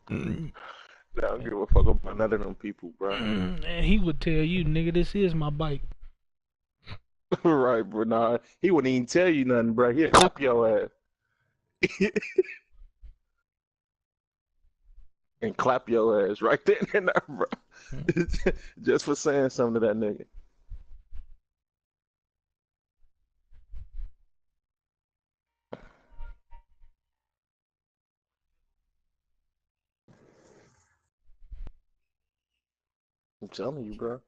Mm, I don't give a fuck about none of them people, bro. And he would tell you, nigga, this is my bike. Right, bro. Nah, he wouldn't even tell you nothing, bro. He'll clap your ass and clap your ass right then and there, bro. Just for saying something to that nigga. I'm telling you, bro.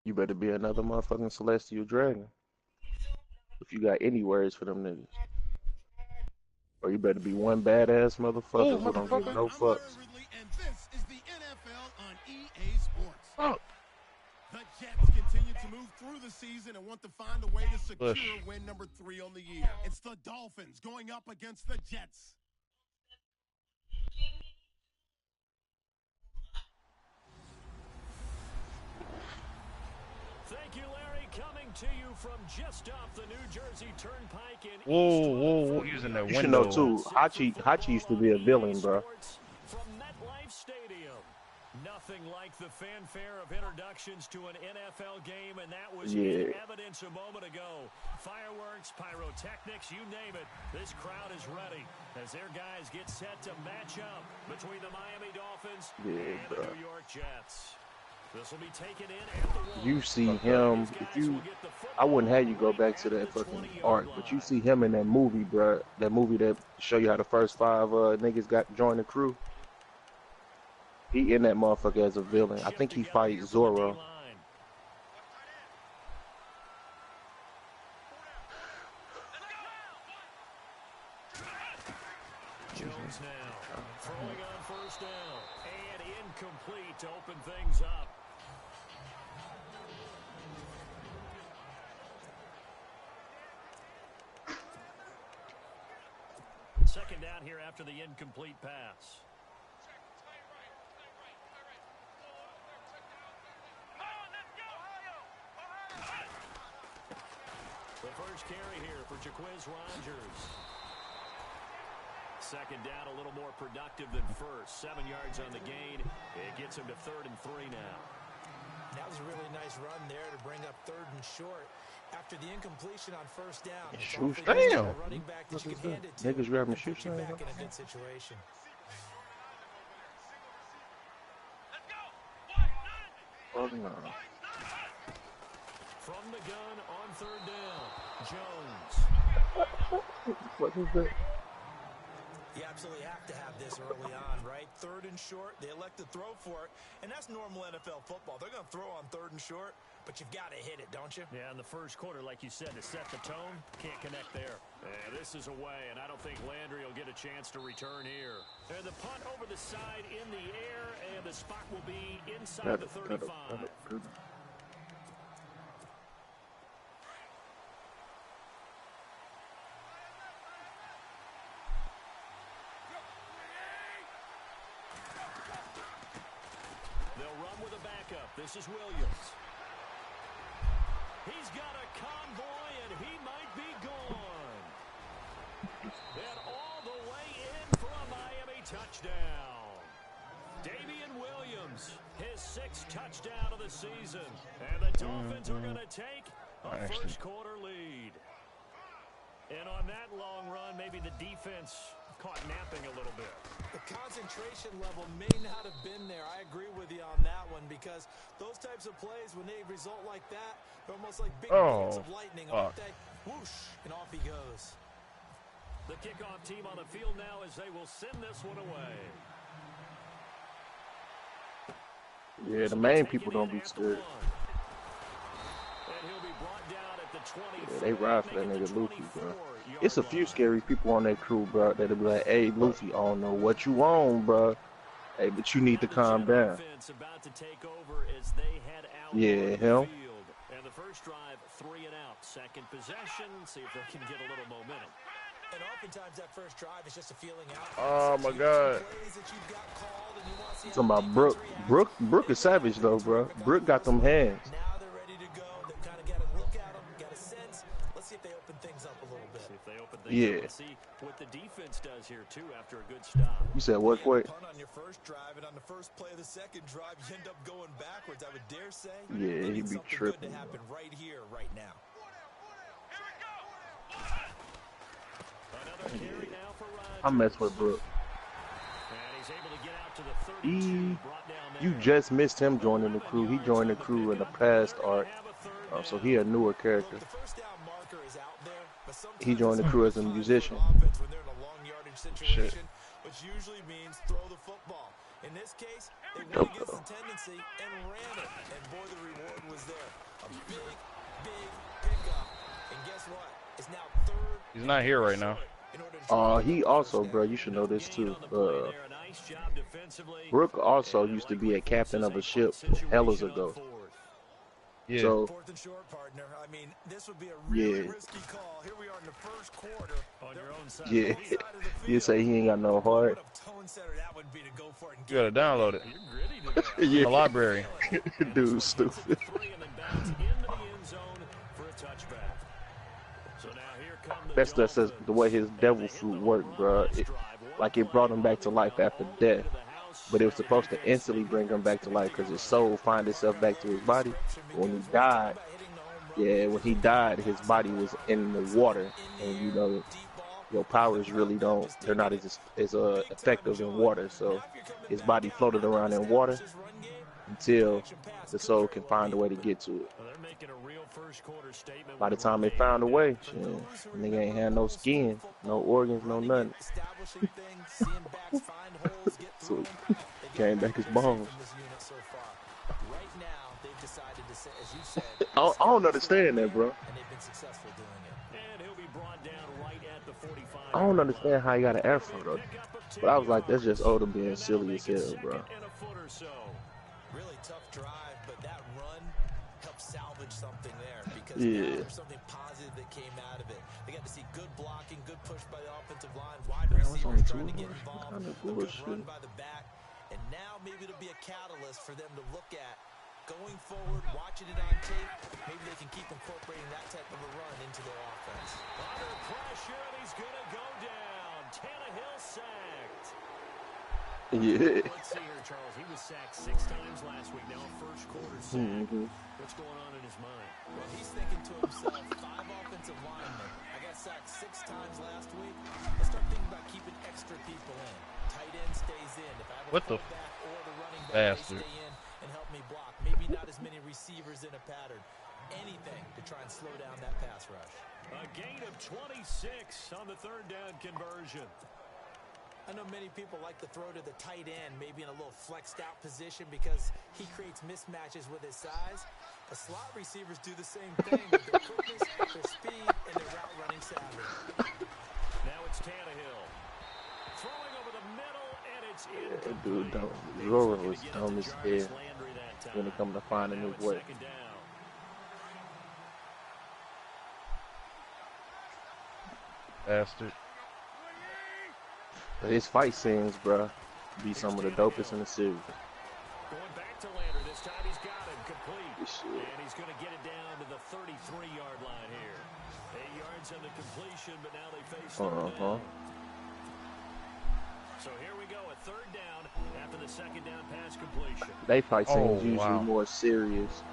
You better be another motherfucking celestial dragon if you got any words for them niggas. Or you better be one badass Oh, motherfucker who don't give motherfucker. no I'm Larry fucks. Ridley, and this is the NFL on EA Sports. Fuck. The Jets continue to move through the season and want to find a way to Bush. secure win number 3 on the year. It's the Dolphins going up against the Jets. Thank you, Larry. Coming to you from just off the New Jersey Turnpike in Whoa, Eastwood whoa, whoa. for Using that You should know week window. one. too. Set for Hachi used to football be on a EA villain, bro. Sports from MetLife Stadium. Nothing like the fanfare of introductions to an NFL game, and that was in Yeah. evidence a moment ago. Fireworks, pyrotechnics, you name it. This crowd is ready as their guys get set to match up between the Miami Dolphins Yeah, and the bro. New York Jets. This will be taken in at the You one. see Fucked up. him These if guys will you get the I wouldn't football have you go right back to at the that fucking 20-yard arc, but you line. see him in that movie, bro. That movie that show you how the first five niggas got joined the crew. He in that motherfucker as a villain. I Shift think he together fight here from the Zorro. D-line. Jones now throwing on first down and incomplete to open things up. Second down here after the incomplete pass. The first carry here for Jaquiz Rogers. Second down, a little more productive than first. 7 yards on the gain. It gets him to 3rd and 3 now. That was a really nice run there to bring up 3rd and short. After the incompletion on first down, it's Shoe awfully good to have damn. a running back that What you is can that? hand it to Niggas grabbing and shoe put you strings, back bro? in a good situation. Oh no. From the gun on 3rd down, Jones. What is that? You absolutely have to have this early on, right? 3rd and short, they elect to throw for it, and that's normal NFL football. They're going to throw on 3rd and short, but you've got to hit it, don't you? Yeah, in the first quarter, like you said, to set the tone, can't connect there. And this is away, and I don't think Landry will get a chance to return here. And the punt over the side in the air, and the spot will be inside the 35. They'll run with a backup. This is Williams. He's got a convoy, and he might be gone. And all the way in for a Miami touchdown. Damian Williams, his 6th touchdown of the season. And the Dolphins are going to take a first quarter lead. And on that long run, maybe the defense caught napping a little bit. The concentration level may not have been there. I agree with you on that one because those types of plays, when they result like that, they're almost like big bolts of lightning, aren't they? Whoosh, and off he goes. The kickoff team on the field now as they will send this one away. Yeah, the main people don't be scared. And he'll be brought down at the 24. Yeah, they ride for that nigga Luffy, bro. It's a few scary people on that crew, bro, that'll be like, hey, Luffy, I don't know what you on, bro. Hey, but you need to calm down. About to take over as they head out Yeah, him. And the first drive, 3 and out. Second possession, see if they can get a little momentum. And oftentimes that first drive is just a feeling out. Oh my God. Talking about Brooke. Brooke is savage though, bro. Brooke got them hands. Now they're ready to go. They've kind of got a look at them, got a sense. Let's see if they open things up a little bit. See if they Yeah. Let's see what the defense does here too after a good stop. You said what, Quake? Punt on your first drive, and on the first play of the second drive, you end up going backwards. I would dare say. Yeah, he be something tripping. good to happen right here, right now. Another carry now for Rodgers. I mess with Brooke. And he's able to get out to the 32, brought down there. You just missed him joining the crew. He joined the crew in the past arc, so he a newer character. The first down marker is out there, but sometimes He joined the crew as a musician. offense when they're in a long yardage situation, Shit. which usually means throw the football. In this case, they went against the tendency and ran it, and boy, the reward was there. A big, big pickup, and guess what? It's now third. He's not here right now. He also, bro, you should know this too. Brooke also used to be a captain of a ship hellas ago. Yeah. So, Fourth and short, partner. I mean, this would be a really yeah, risky call. Here we are in the first quarter. On your own side. yeah. You say he ain't got no heart. What a tone setter that would be to go for it and You gotta download it. You're gritty today. The Yeah, library. dude, stupid. Three and then bounce into the end zone for a touchback. So now here come the That's the way his devil fruit worked, bro. Like it brought him back to life after death, but it was supposed to instantly bring him back to life because his soul find itself back to his body. When he died, when he died, his body was in the water, and you know, your powers really they're not as effective in water. So his body floated around in water until the soul can find a way to get to it. By the time they found a way, nigga ain't had no skin, no organs, no nothing. So he came back his bones. I don't understand that, bro. I don't understand how he got an afro though. But I was like, that's just Oda being silly as hell, bro. Really tough drive, but that run helped salvage something there because there's something positive that came out of it. They got to see good blocking, good push by the offensive line, wide receivers trying to get involved, a good run by the back, and now maybe it'll be a catalyst for them to look at going forward, watching it on tape. Maybe they can keep incorporating that type of a run into their offense. Under pressure, and he's going to go down. Tannehill sacked. Yeah. Let's see here, Charles. He was sacked 6 times last week. Now first quarter sack. What's going on in his mind? Well, he's thinking to himself, 5 offensive linemen. I got sacked 6 times last week. Let's start thinking about keeping extra people in. Tight end stays in. If I have a What the fullback or the running back, bastard? they stay in and help me block. Maybe not as many receivers in a pattern. Anything to try and slow down that pass rush. A gain of 26 on the 3rd down conversion. I know many people like to throw to the tight end, maybe in a little flexed out position because he creates mismatches with his size. But slot receivers do the same thing with their quickness, their speed, and their route running savvy. Now it's Tannehill. Throwing over the middle, and it's in. Dude, Zoro was dumb as hell when it comes to finding his way. Bastard. But his fight scenes, bro, be some of the dopest in the series. Going back to Lander. This time he's got him complete. And he's going to get it down to the 33-yard line here. 8 yards on the completion, but now they face third down. So here we go, a 3rd down after the 2nd down pass completion. They fight scenes usually more serious.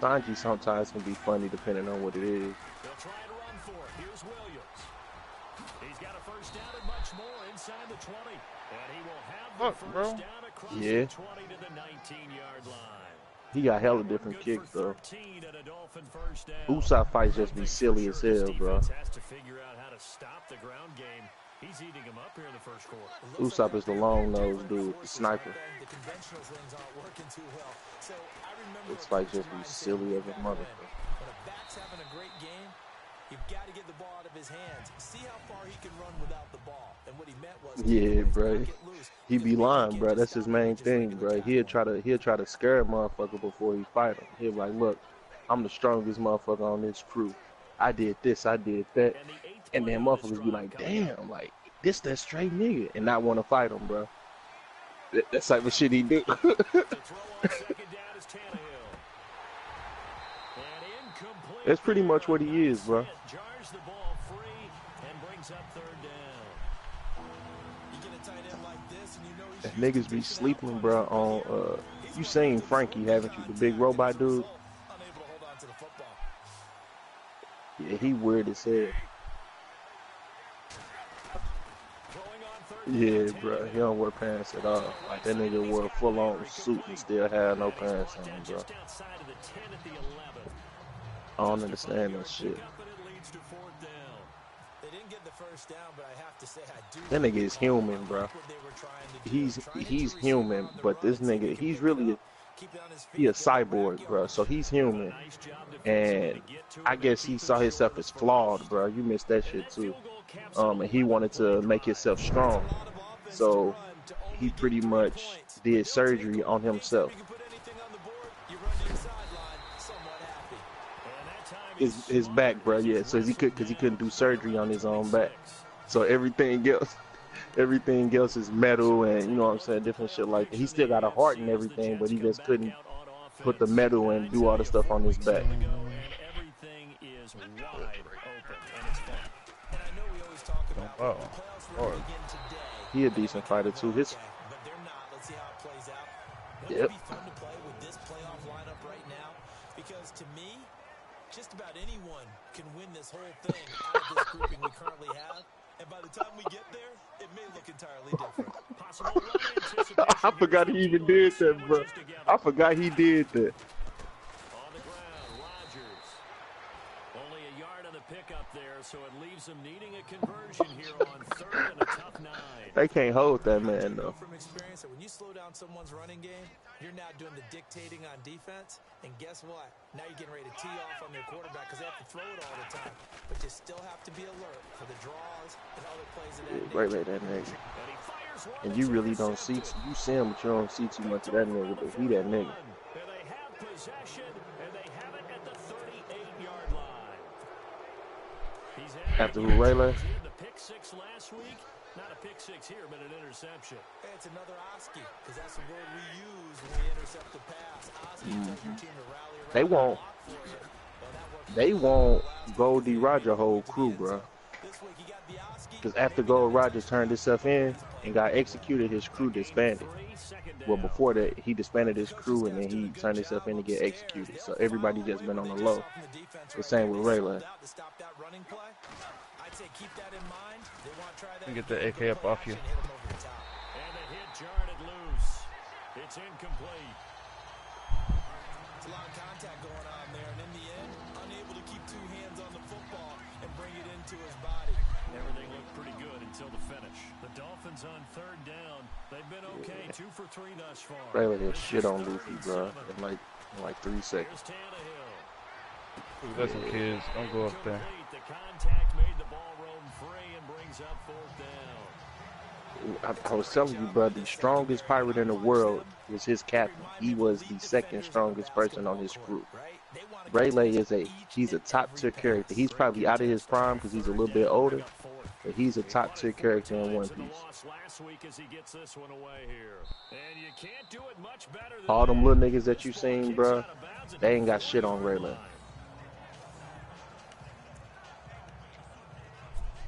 Sanji sometimes can be funny depending on what it is. They'll try and run for it. Here's Williams. He's got a 1st down and much more inside the 20. And he will have the 1st down across the 20 to the 19-yard line. He got hella different kicks, though. Usopp fights just be silly as hell, bro. Has to figure out how to stop the ground game. He's eating him up here in the 1st quarter. Usopp is the long-nosed dude, the sniper. The conventional things aren't working too well. So I remember This fight just be silly as a motherfucker. when a back's having a great game, you've got to get the ball out of his hands. See how far he can run without the ball. And what he meant was, Yeah, bro. He be lying, bro. That's his main thing, bro. He'll try to scare a motherfucker before he fight him. He'll be like, look, I'm the strongest motherfucker on this crew. I did this, I did that. And then motherfuckers be like, damn, like, this that straight nigga. And not want to fight him, bro. That type of shit he do. That's pretty much what he is, bro. brings up third down. You get a tight end like this, and you know he's That niggas be sleeping, bro. On you seen Frankie, haven't you? The big robot dude. unable to hold on to the football. Yeah, he weird as hell. Throwing on third Yeah, down, bro. He don't wear pants at all. Like that nigga wore a full-on suit and still had no pants on, bro. just outside of the 10 at the 11. I don't understand that shit. Up and it leads to fourth down. They didn't get the first down, but I have to say I do. That nigga is human, bro. what they were trying to do. He's human, but this nigga, he's really he a cyborg, bro. So he's human, and I guess he saw himself as flawed, bro. You missed that shit too. And he wanted to make himself strong, so he pretty much did surgery on himself. You put anything on the board, you run to your sideline, somewhat happy. His back, bro. Yeah, so he couldn't do surgery on his own back. So everything else is metal, and you know what I'm saying, different shit like that. He still got a heart and everything, but he just couldn't put the metal and do all the stuff on his back. Everything is wide open, and it's fun. And I know we always talk about Oh, the playoffs Lord. really begin today. He a decent fighter too. His Okay, but they're not. Let's see how it plays out. Wouldn't Yep. it be fun to play with this playoff lineup right now? Because to me, just about anyone can win this whole thing out of this grouping we currently have. And by the time we get there, it may look entirely different. Possible run anticipation. I forgot he even did that, bro. I forgot he did that. On the ground, Rodgers. Only a yard on the pickup there, so it leaves them needing a conversion here on third and a tough 9. They can't hold that man Know though. from experience that when you slow down someone's running game, you're now doing the dictating on defense. And guess what? Now you're getting ready to tee off on their quarterback because they have to throw it all the time. But you still have to be alert for the draws and other plays of that nature. Right, like that nigga. And you really don't see, you see him, but you don't see too much of that nigga. But he that nigga. And they have possession, and they have it at the 38-yard line. He's After who, Rayla? the pick six last week. Not a pick six here, but an interception. Hey, it's another Oski, because that's the word we use when we intercept the pass. Oski tells your team to rally around They won't. and block for you. Well, that worked They really won't well last Goldie week. Roger whole crew, bro. This week he got the Oski, Because after Gold Roger turned himself in and got executed, his crew disbanded. Well, before that, he disbanded his crew and then he turned himself in to get executed. So everybody just been on the low. The same with Rayla. to stop that running play. I'd say keep that in mind. They want to try that. Get the AK up off you. and hit him over the top. And the hit jarred it loose. It's incomplete. It's a lot of contact going on there, and in the end, unable to keep two hands on the football and bring it into his body. Everything looked pretty good until the finish. The Dolphins on third down. They've been okay, 2 for 3 thus far. Rayla hit shit on Luffy, bro, in like 3 seconds. Here's Tannehill. Ooh, that's some kids. Don't go up there. Complete. The contact made the ball roam free and brings up fourth down. I was telling you, bro, the strongest pirate in the world was his captain. He was the second strongest person on his crew. Rayleigh he's a top tier character. He's probably out of his prime because he's a little bit older, but he's a top tier character in One Piece. Last week as he gets this one away here. And you can't do it much better than All them little niggas that you seen, bro, they ain't got shit on Rayleigh.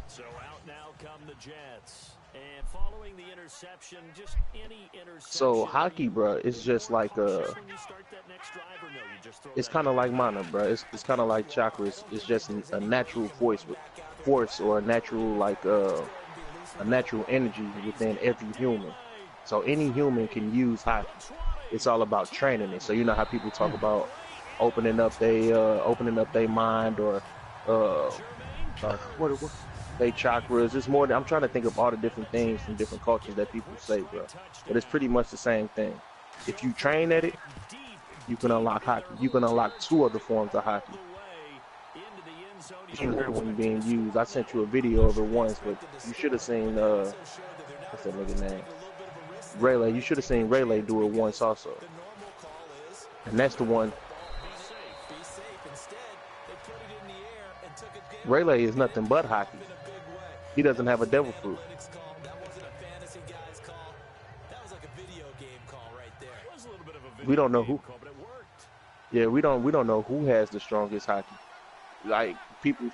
So out now come the Jets. And following the interception, just any interception. So hockey, bro, it's just like it's kind of like mana, bro. It's kind of like chakra. It's just a natural force or a natural a natural energy within every human. So any human can use hockey. It's all about training it. So you know how people talk about opening up their mind or what they chakras. It's more than, I'm trying to think of all the different things from different cultures that people say, bro. But it's pretty much the same thing. If you train at it, you can unlock hockey. You can unlock 2 other forms of hockey. When being used, I sent you a video of it once, but you should have seen what's that nigga name? Rayleigh. You should have seen Rayleigh do it once also. And that's the one. Rayleigh is nothing but hockey. He doesn't have a devil fruit. We don't know who. Yeah, we don't know who has the strongest hockey. Like people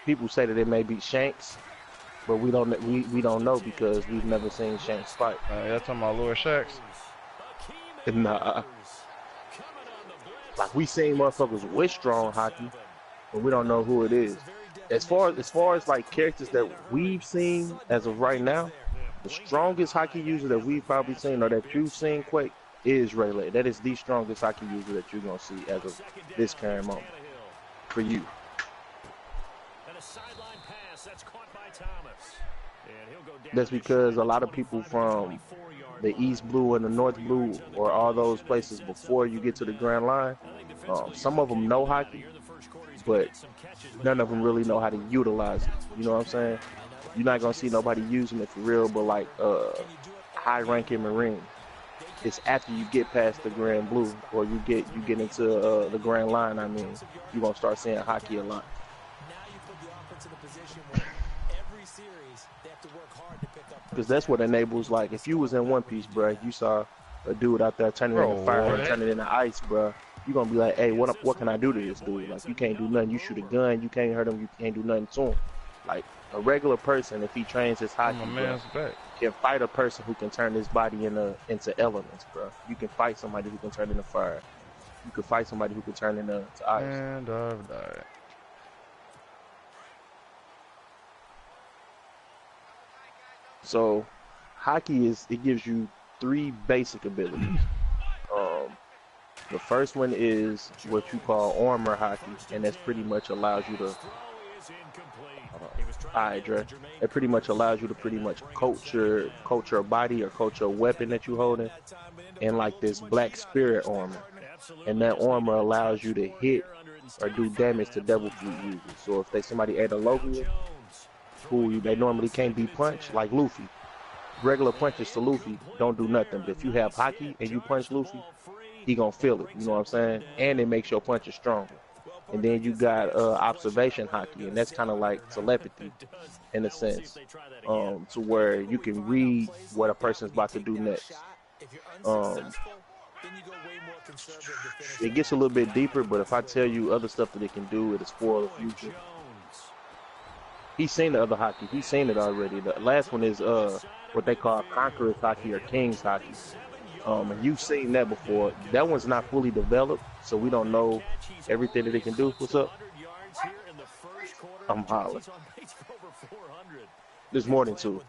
People say that it may be Shanks, but we don't know because we've never seen Shanks fight. Y'all talking about Lord Shacks? Nah, like we seen motherfuckers with strong hockey, but we don't know who it is. As far as like characters that we've seen as of right now, the strongest hockey user that we've probably seen or that you've seen, Quake, is Rayleigh. That is the strongest hockey user that you're gonna see as of this current moment for you. That's because a lot of people from the East Blue and the North Blue or all those places before you get to the Grand Line, some of them know hockey, but none of them really know how to utilize it. You know what I'm saying? You're not gonna see nobody using it for real, but like high-ranking Marines. It's after you get past the Grand Blue or you get into the Grand Line. I mean, you're gonna start seeing hockey a lot. Because that's what enables, like, if you was in One Piece, bro, you saw a dude out there turning into fire and turning into ice, bro, you're going to be like, hey, what can I do to this dude? Like, you can't do nothing. You shoot a gun, you can't hurt him, you can't do nothing to him. Like, a regular person, if he trains his hockey, bro, can fight a person who can turn his body into elements, bro. You can fight somebody who can turn into fire. You can fight somebody who can turn into ice. And I've died. So, hockey it gives you 3 basic abilities. The first one is what you call armor hockey, and that's pretty much allows you to. It pretty much allows you to pretty much coach your body or coach your weapon that you holding in like this black spirit armor, and that armor allows you to hit or do damage to devil fruit users. So if somebody ate a Logia, who they normally can't be punched, like Luffy. Regular punches to Luffy don't do nothing, but if you have hockey and you punch Luffy, he gonna feel it, you know what I'm saying? And it makes your punches stronger. And then you got observation hockey, and that's kind of like telepathy in a sense, to where you can read what a person's about to do next. It gets a little bit deeper, but if I tell you other stuff that it can do, it'll spoil the future. He's seen the other hockey. He's seen it already. The last one is what they call Conqueror's hockey or King's hockey. And you've seen that before. That one's not fully developed, so we don't know everything that it can do. What's up? I'm hollering. There's more than 2.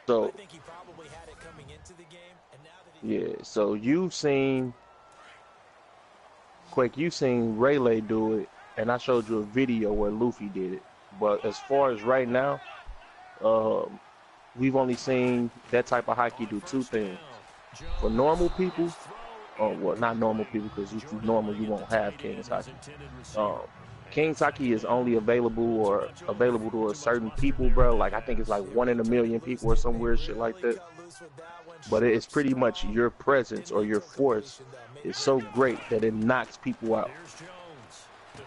So, yeah, so you've seen Quake, you've seen Rayleigh do it, and I showed you a video where Luffy did it. But as far as right now, we've only seen that type of hockey do 2 things. For normal people, well, not normal people, because if you're normal, you won't have King's hockey. King's hockey is only available to a certain people, bro. Like, I think it's like 1 in a million people or some weird shit like that. But it's pretty much your presence or your force is so great that it knocks people out.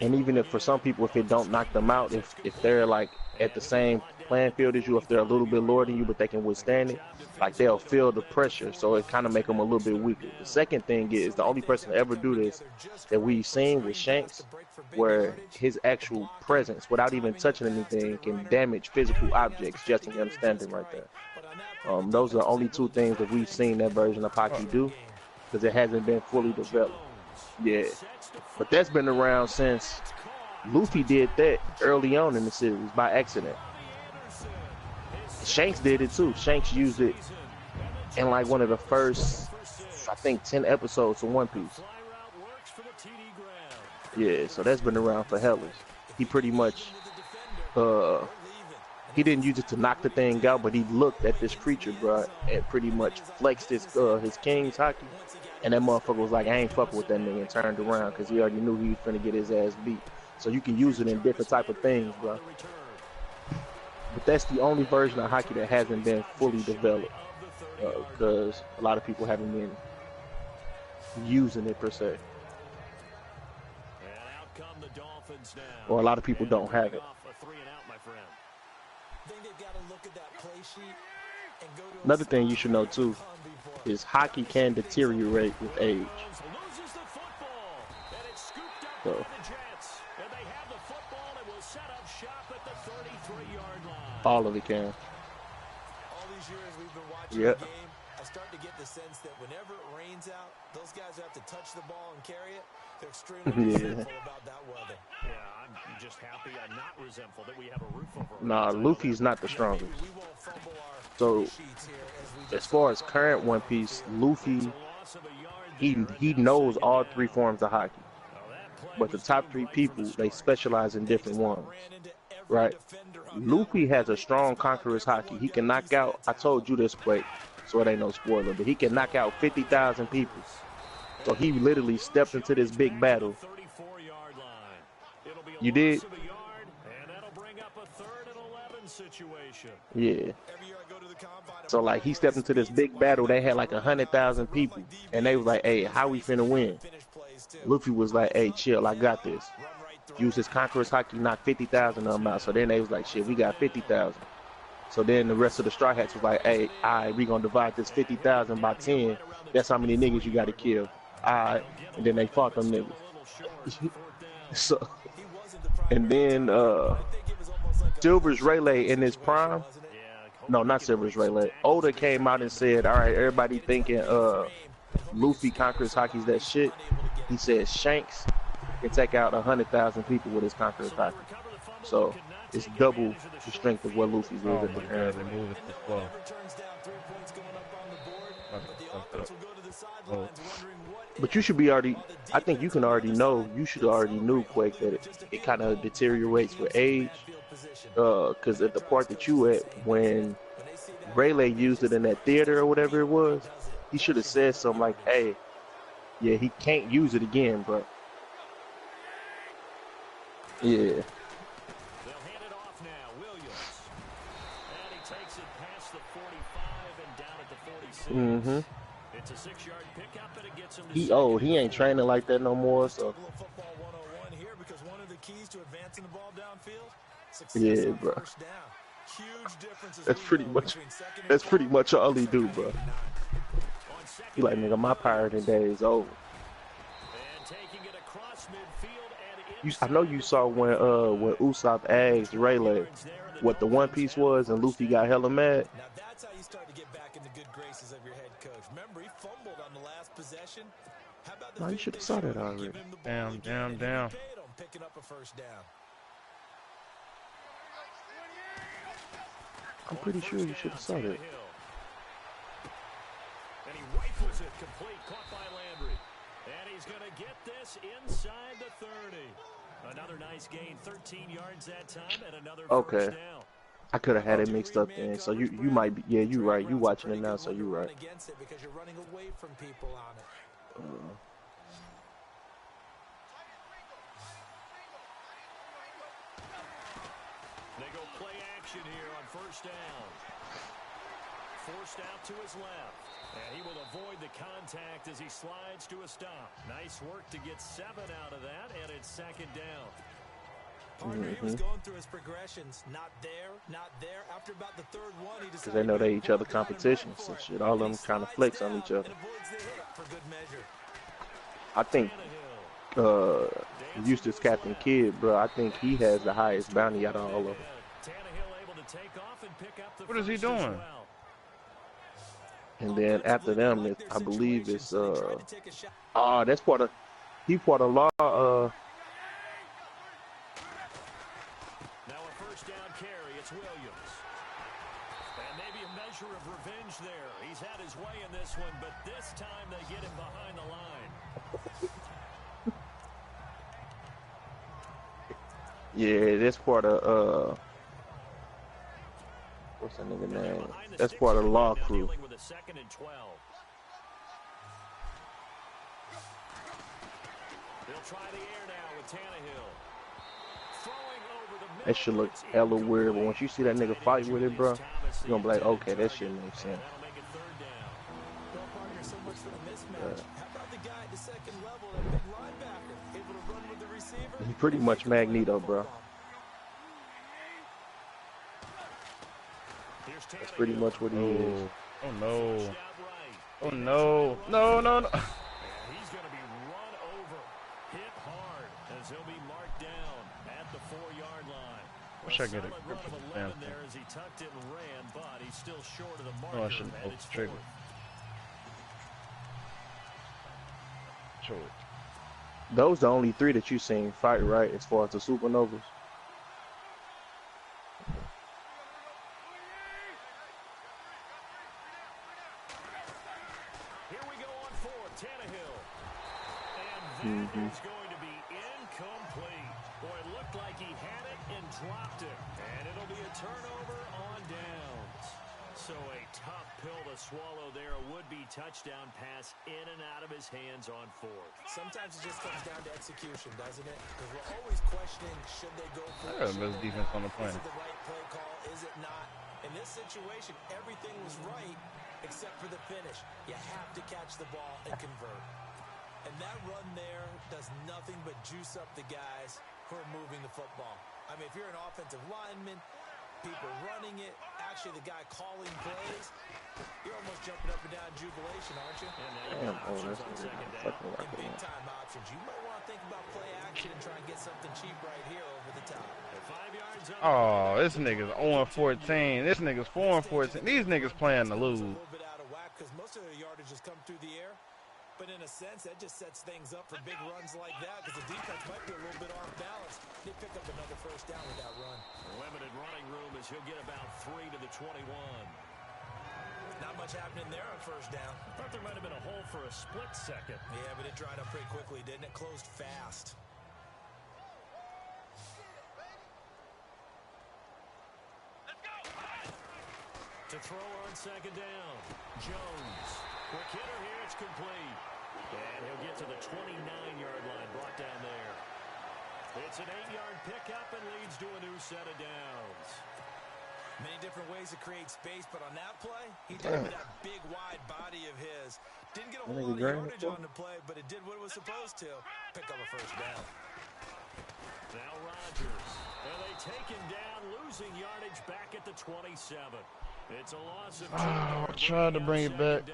And even if for some people, if it don't knock them out, if they're like at the same playing field as you, if they're a little bit lower than you, but they can withstand it, like they'll feel the pressure. So it kind of make them a little bit weaker. The second thing is the only person to ever do this that we've seen with Shanks, where his actual presence, without even touching anything, can damage physical objects. Justin, you understand it right there. Those are the only 2 things that we've seen that version of hockey do, because it hasn't been fully developed. Yeah. But that's been around since Luffy did that early on in the series by accident. Shanks did it too. Shanks used it in like one of the first, I think, 10 episodes of One Piece. Yeah, so that's been around for hellas. He pretty much, he didn't use it to knock the thing out, but he looked at this creature, bro, and pretty much flexed his King's hockey. And that motherfucker was like, I ain't fucking with that nigga, and turned around because he already knew he was finna get his ass beat. So you can use it in different type of things, bro. But that's the only version of hockey that hasn't been fully developed, because a lot of people haven't been using it per se. Or a lot of people don't have it. Another thing you should know too is hockey can deteriorate with age. scooped up So. by the Jets. And they have the football and will set up shop at the 33-yard line. All of it can. All these years we've been watching the game, I start to get the sense that whenever it rains out, those guys who have to touch the ball and carry it, they're extremely resentful about that weather. Yeah, I'm just happy I'm not resentful that we have a roof over our Nah, heads. Luffy's not the strongest. So, as far as current One Piece, Luffy, he knows all three forms of hockey. But the top three people, they specialize in different ones, right? Luffy has a strong conqueror's hockey. He can knock out, I told you this, Quake, so it ain't no spoiler, but he can knock out 50,000 people. So he literally stepped into this big battle. You did? Yeah. So like he stepped into this big battle. They had like 100,000 people, and they was like, "Hey, how we finna win?" Luffy was like, "Hey, chill, I got this." Use his conqueror's hockey, knock 50,000 of them out. So then they was like, "Shit, we got 50,000." So then the rest of the Straw Hats was like, "Hey, all right, we gonna divide this 50,000 by 10. That's how many niggas you gotta kill." All right, and then they fought them niggas. So, and then Silver's Rayleigh in his prime. No, not Silver's Rayleigh. Oda came out and said, "All right, everybody thinking Luffy conquers hockey's that shit." He said Shanks can take out 100,000 people with his conqueror's hockey. So it's double the strength of what Luffy's is at the end. They move it too slow. But you should be already, I think you can already know, you should already knew, Quake, that it kind of deteriorates with age. Because at the part that you at, when Rayleigh used it in that theater or whatever it was, he should have said something like, "Hey, yeah, he can't use it again, bro." Yeah. They'll hand it off now, Williams. And he takes it past the 45 and down at the 46. It's a 6-yard pickup, and it gets him to he old. He ain't training like that no more, so. Football 101 here, because one of the keys to advancing the ball downfield, Yeah, bro. That's pretty much all he do, bro. He like, nigga, my pirating day is over. I know you saw when Usopp asked Rayleigh what the One Piece was, and Luffy got hella mad. Now that's how you start to get back in the good graces of your head coach. Remember, he fumbled on the last possession. How about the No, you should have saw that already. Down. Picking up a first down. I'm pretty sure you should have saw that. And he rifles it complete, caught by Landry. And he's going to get this inside the 30. Another nice gain, 13 yards that time, and another first down. I could have had it mixed up then. So you might be, yeah, you right. You watching it now, so you right. Because you're running away from people on it. They go play action here on first down. Forced out to his left. And he will avoid the contact as he slides to a stop. Nice work to get 7 out of that, and it's second down. Partner, he was going through his progressions. Not there, not there. After about the third one, he decided, because they know they each other competitions and shit. All of them trying to flex on each other. I think Eustace Captain Kidd, bro, I think he has the highest bounty out of all of them. What is he doing? And then after them, I believe it's that's part of law. Now a first down carry, it's Williams. And maybe a measure of revenge there. He's had his way in this one, but this time they get him behind the line. Yeah, that's part of what's that nigga name? That's part of the law crew. That shit look hella weird, but once you see that nigga fight with it, bro, you're gonna be like, okay, that shit makes sense. He pretty much Magneto, bro. That's pretty much what he is. Oh no. Oh no. No. He's going to be run over, hit hard. as he'll be marked down at the 4-yard line. Wish I could Solid have run gripped of the 11 damn there as he tucked it and ran, but he's still short of the Oh, I marker, shouldn't and pull it's the trigger. 4th. Show it. Those the only three that you seen fight, right? As far as the Supernovas. Here we go on 4, Tannehill. And that is going to be incomplete. Boy, it looked like he had it and dropped it. And it'll be a turnover on downs. So a tough pill to swallow there. A would-be touchdown pass in and out of his hands on 4th. Sometimes it just comes down to execution, doesn't it? Because we're always questioning, should they go for it? Best defense on the Is planet. it the right play call? Is it not? In this situation, everything was right except for the finish. You have to catch the ball and convert. And that run there does nothing but juice up the guys who are moving the football. I mean, if you're an offensive lineman, people running it, actually the guy calling plays, you're almost jumping up and down in jubilation, aren't you? Damn, oh, that's fucking And big-time options. You might want to think about play action and try and get something cheap right here over the top. 5 yards up. Oh, this nigga's 0-14. This nigga's 4-14. These niggas playing to lose. A little bit out of whack because most of their yardage has come through the air. But in a sense, that just sets things up for big runs like that because the defense might be a little bit off balance. They pick up another first down with that run. Limited running room as he'll get about 3 to the 21. Not much happening there on first down. I thought there might have been a hole for a split second. Yeah, but it dried up pretty quickly, didn't it? Closed fast. To throw on second down, Jones. Quick hitter here, it's complete. And he'll get to the 29-yard line, brought down there. It's an 8-yard pickup and leads to a new set of downs. Many different ways to create space, but on that play, he did it with that big, wide body of his. Didn't get a whole lot of yardage on the play, but it did what it was supposed to. Pick up a first down. Now Rodgers. And they take him down, losing yardage back at the 27. It's a loss of 2. I tried to bring it back.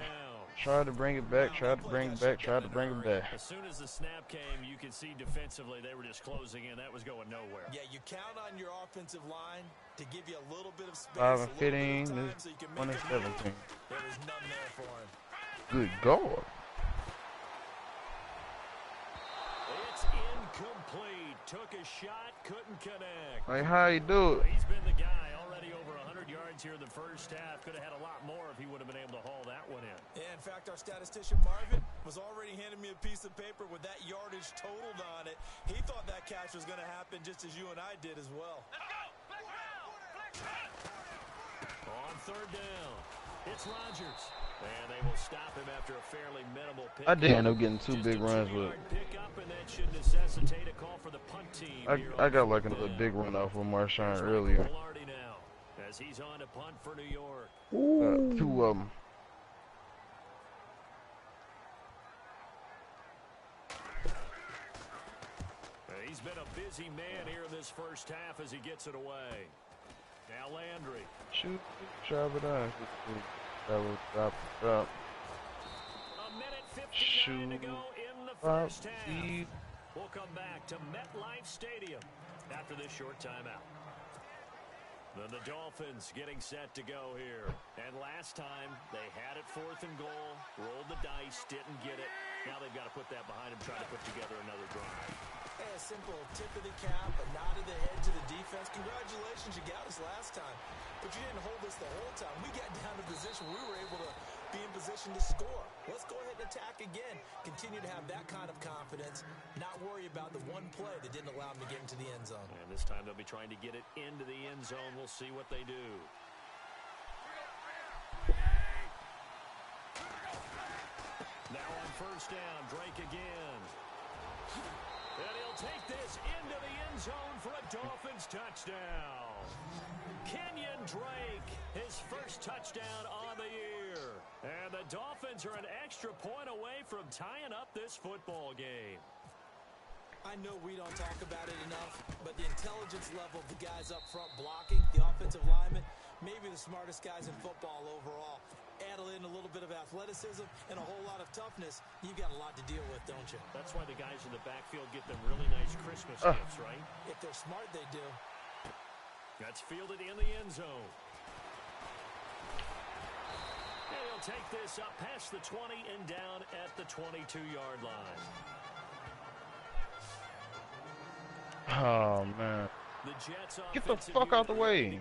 Tried to bring it back. Tried to bring it back. Tried to bring it back. As soon as the snap came, you could see defensively they were just closing in. That was going nowhere. Yeah, you count on your offensive line to give you a little bit of space. 5 and 15. This 2017. There was none there for him. Good God. It's incomplete. Took a shot, couldn't connect. Like, how you do it? He's been the guy already over 100 yards here in the first half. Could have had a lot more if he would have been able to haul that one in. Yeah, in fact, our statistician Marvin was already handing me a piece of paper with that yardage totaled on it. He thought that catch was going to happen just as you and I did as well. On third down, it's Rodgers. And they will stop him after a fairly minimal pick. I did end up getting 2 big runs with it. Pickup, and that should necessitate a call for the punt team. I got like another big run off with Marshawn earlier. Now, as he's on to punt for New York. 2 of them. He's been a busy man here in this first half as he gets it away. Now Landry. Shoot, drop it on. Drop. A minute 59 to go in the first half. We'll come back to MetLife Stadium after this short timeout. Then the Dolphins getting set to go here. And last time, they had it 4th and goal, rolled the dice, didn't get it. Now they've got to put that behind them, try to put together another drive. Hey, a simple tip of the cap, a nod of the head to the defense. Congratulations, you got us last time. But you didn't hold us the whole time. We got down to position where we were able to be in position to score. Let's go ahead and attack again. Continue to have that kind of confidence, not worry about the one play that didn't allow them to get into the end zone. And this time they'll be trying to get it into the end zone. We'll see what they do. Now on first down, Drake again. And he'll take this into the end zone for a Dolphins touchdown. Kenyon Drake, his first touchdown on the year. And the Dolphins are an extra point away from tying up this football game. I know we don't talk about it enough, but the intelligence level of the guys up front blocking, the offensive linemen, maybe the smartest guys in football overall. add in a little bit of athleticism and a whole lot of toughness, you've got a lot to deal with, don't you? That's why the guys in the backfield get them really nice Christmas gifts, right? If they're smart, they do. That's fielded in the end zone. And he'll take this up past the 20 and down at the 22-yard line. Oh, man. The Jets Get the fuck out the way.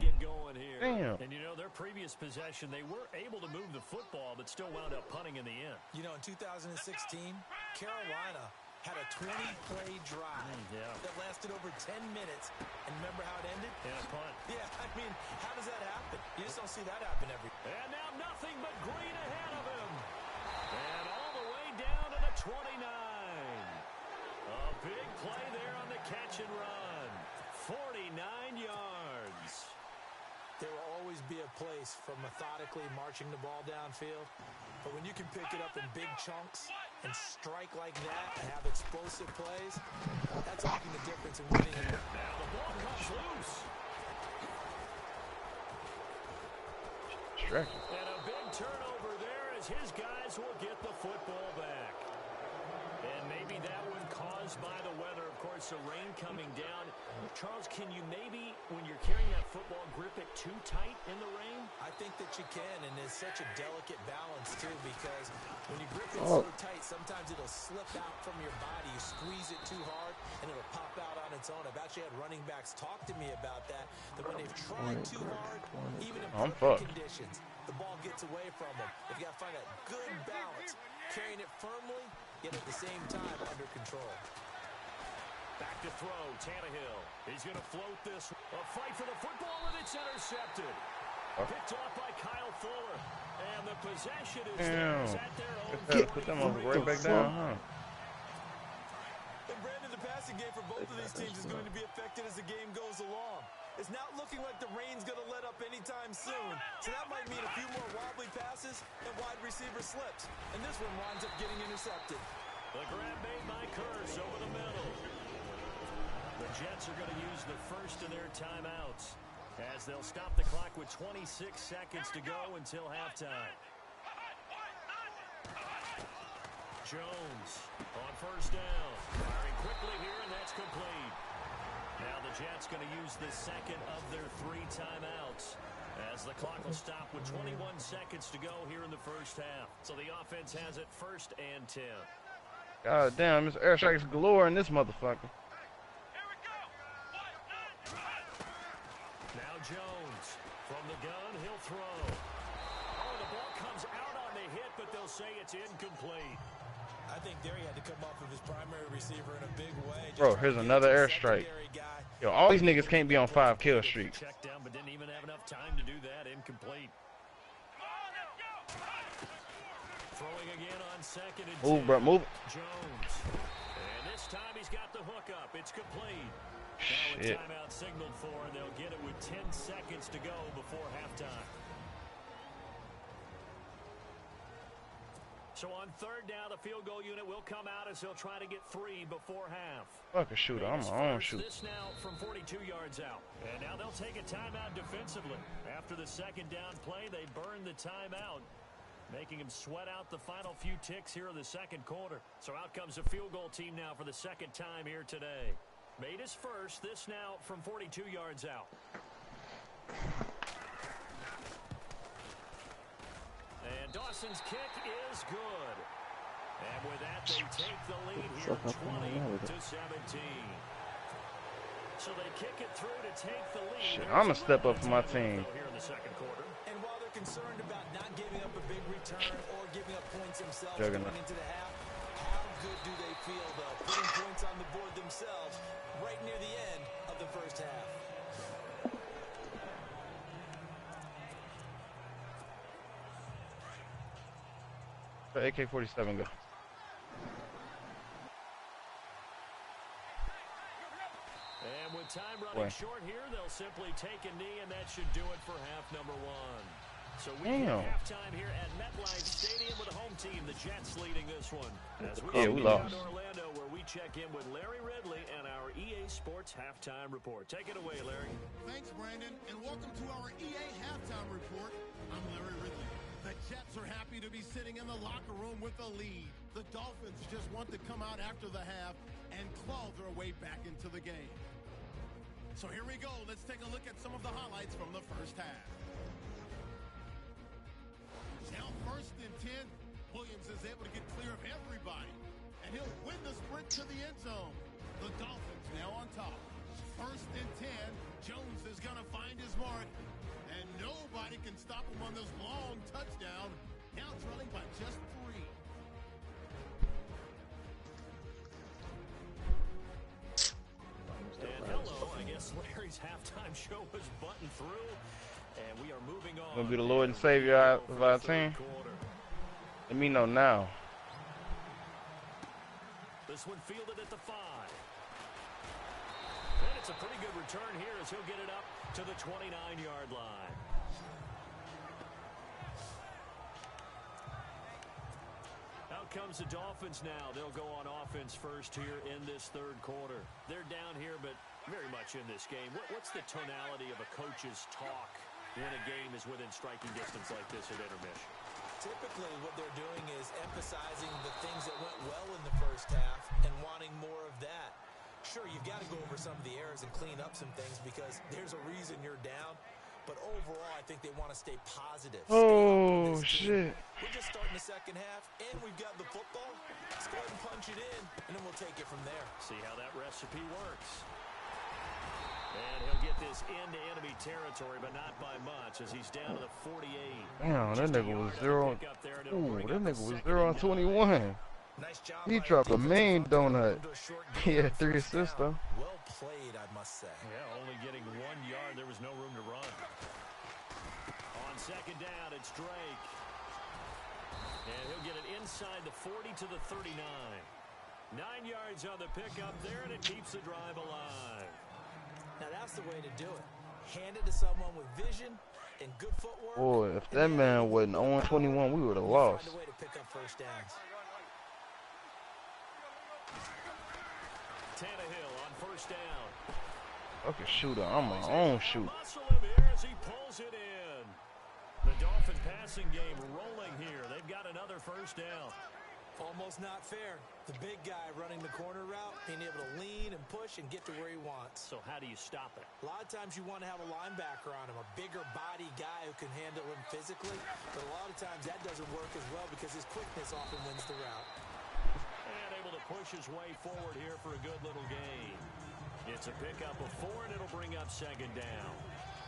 Damn. And you know, their previous possession, they were able to move the football, but still wound up punting in the end. You know, in 2016, Carolina had a 20-play drive that lasted over 10 minutes. And remember how it ended? Yeah, a punt. Yeah, I mean, how does that happen? You just don't see that happen every day. And now nothing but green ahead of him. And all the way down to the 29. A big play there on the catch and run. 49 yards. There will always be a place for methodically marching the ball downfield. But when you can pick it up in big chunks and strike like that and have explosive plays, that's often the difference in winning. Now the ball comes loose. Distraction. And a big turnover there as his guys will get the football back. And maybe that one caused by the weather. Of course, the rain coming down. Charles, can you maybe, when you're carrying that football, grip it too tight in the rain? I think that you can, and it's such a delicate balance, too, because when you grip it so tight, sometimes it'll slip out from your body. You squeeze it too hard, and it'll pop out on its own. I've actually had running backs talk to me about that when they've tried too hard, even in perfect conditions, the ball gets away from them. If you got to find a good balance, carrying it firmly, yet at the same time under control. Back to throw, Tannehill. He's going to float this. A fight for the football, and it's intercepted. Picked off by Kyle Fuller. And the possession is theirs at their own 40. Put them over right back down, huh? And Brandon, the passing game for both of these teams is going to be affected as the game goes along. It's not looking like the rain's going to let up anytime soon. So that might mean a few more wobbly passes and wide receiver slips. And this one winds up getting intercepted. The grab made by Curse over the middle. The Jets are going to use the first of their timeouts as they'll stop the clock with 26 seconds to go until halftime. Jones on first down. Firing quickly here, and that's complete. Now the Jets going to use the second of their 3 timeouts as the clock will stop with 21 seconds to go here in the first half. So the offense has it 1st and 10. God damn, it's airstrikes galore in this motherfucker. Now Jones from the gun, he'll throw. Oh, the ball comes out on the hit, but they'll say it's incomplete. I think there he had to come off of his primary receiver in a big way. Bro, here's another airstrike. Yo, all these niggas can't be on 5 kill streaks. Check down, but didn't even have enough time to do that. Incomplete. Throwing again on 2nd and 10. Move, bro, move. Jones. And this time he's got the hook up. It's complete. Now a timeout signaled for, and they'll get it with 10 seconds to go before halftime. So on 3rd down, the field goal unit will come out as he'll try to get 3 before half. Fuck a shooter, I'm my own shooter. This now from 42 yards out. And now they'll take a timeout defensively. After the 2nd down play, they burn the timeout, making him sweat out the final few ticks here in the 2nd quarter. So out comes the field goal team now for the 2nd time here today. Made his first, this now from 42 yards out. And Dawson's kick is good. And with that, they take the lead here 20-17. So they kick it through to take the lead. Shit, I'm going to step up for my team. Here in the 2nd quarter. And while they're concerned about not giving up a big return or giving up points themselves going into the half, how good do they feel, though, putting points on the board themselves right near the end of the first half? AK-47 go. And with time running short here, they'll simply take a knee, and that should do it for half number 1. So we have halftime here at MetLife Stadium with the home team, the Jets, leading this one. As we lost. To Orlando, where we check in with Larry Ridley and our EA Sports halftime report. Take it away, Larry. Thanks, Brandon, and welcome to our EA halftime report. I'm Larry Ridley. The Jets are happy to be sitting in the locker room with a lead. The Dolphins just want to come out after the half and claw their way back into the game. So here we go. Let's take a look at some of the highlights from the first half. Now first and 10, Williams is able to get clear of everybody, and he'll win the sprint to the end zone. The Dolphins now on top. First and 10, Jones is going to find his mark, and nobody can stop him on this long touchdown. Now trailing by just 3. And hello, I guess Larry's halftime show was buttoned through, and we are moving on. Gonna be the Lord and Savior of our team. Let me know now. This one fielded at the 5. And it's a pretty good return here as he'll get it up to the 29-yard line. Out comes the Dolphins now. They'll go on offense first here in this third quarter. They're down here, but very much in this game. What's the tonality of a coach's talk when a game is within striking distance like this at intermission? Typically, what they're doing is emphasizing the things that went well in the first half and wanting more of that. Sure, you've got to go over some of the errors and clean up some things because there's a reason you're down. But overall, I think they want to stay positive. Oh, shit. We're just starting the second half, and we've got the football. Let's go ahead and punch it in, and then we'll take it from there. See how that recipe works. And he'll get this into enemy territory, but not by much, as he's down to the 48. Damn, that nigga was 0. Ooh, that nigga was 0 on 21. Nice job. He dropped a main donut. He had 3 assists, though. Well played, I must say. Yeah, only getting 1 yard. There was no room to run. On second down, it's Drake. And he'll get it inside the 40 to the 39. 9 yards on the pickup there, and it keeps the drive alive. Now that's the way to do it. Hand it to someone with vision and good footwork. Boy, if that man wasn't on 21, we would have lost. Find a way to pick up first downs. Tannehill on first down. Fucking shooter, I'm my own shoot. Muscle him here as he pulls it in. The Dolphin passing game rolling here. They've got another first down. Almost not fair. The big guy running the corner route, being able to lean and push and get to where he wants. So how do you stop it? A lot of times you want to have a linebacker on him, a bigger body guy who can handle him physically. But a lot of times that doesn't work as well because his quickness often wins the route. And able to push his way forward here for a good little gain. It's a pickup of 4, and it'll bring up second down.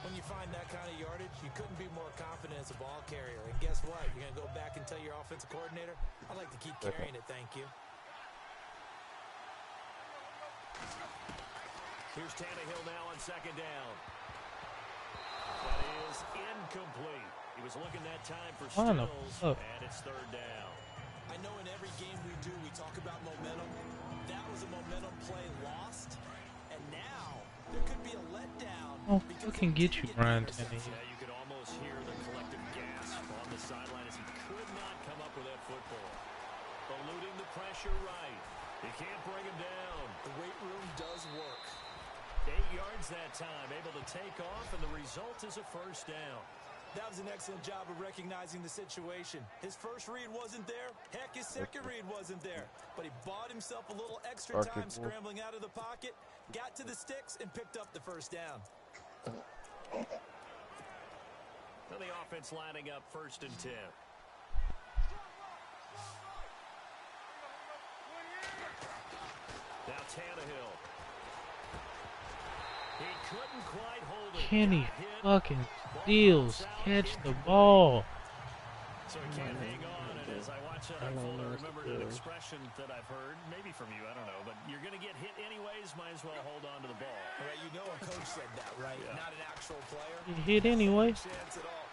When you find that kind of yardage, you couldn't be more confident as a ball carrier. And guess what? You're going to go back and tell your offensive coordinator, I'd like to keep carrying it, thank you. Here's Tannehill now on second down. That is incomplete. He was looking that time for Stills, and it's third down. I know in every game we do, we talk about momentum. That was a momentum play lost, and now there could be a letdown. Oh, who can get you, Brian Tannehill? Yeah, you could almost hear the collective gasp on the sideline as he could not come up with that football. Eluding the pressure right. He can't bring him down. The weight room does work. 8 yards that time, able to take off, and the result is a first down. That was an excellent job of recognizing the situation. His first read wasn't there. Heck, his second read wasn't there. But he bought himself a little extra time scrambling out of the pocket, got to the sticks, and picked up the first down. And the offense lining up first and 10. Now Tannehill. He couldn't quite hold it. Kenny fucking Steals. Catch the ball. So he can't hang on, and as I watch that unfold, I remembered an expression that I've heard, maybe from you, I don't know, but you're going to get hit anyways, might as well hold on to the ball. All right, you know a coach said that, right? Yeah. Not an actual player. You hit anyway. Chance at all.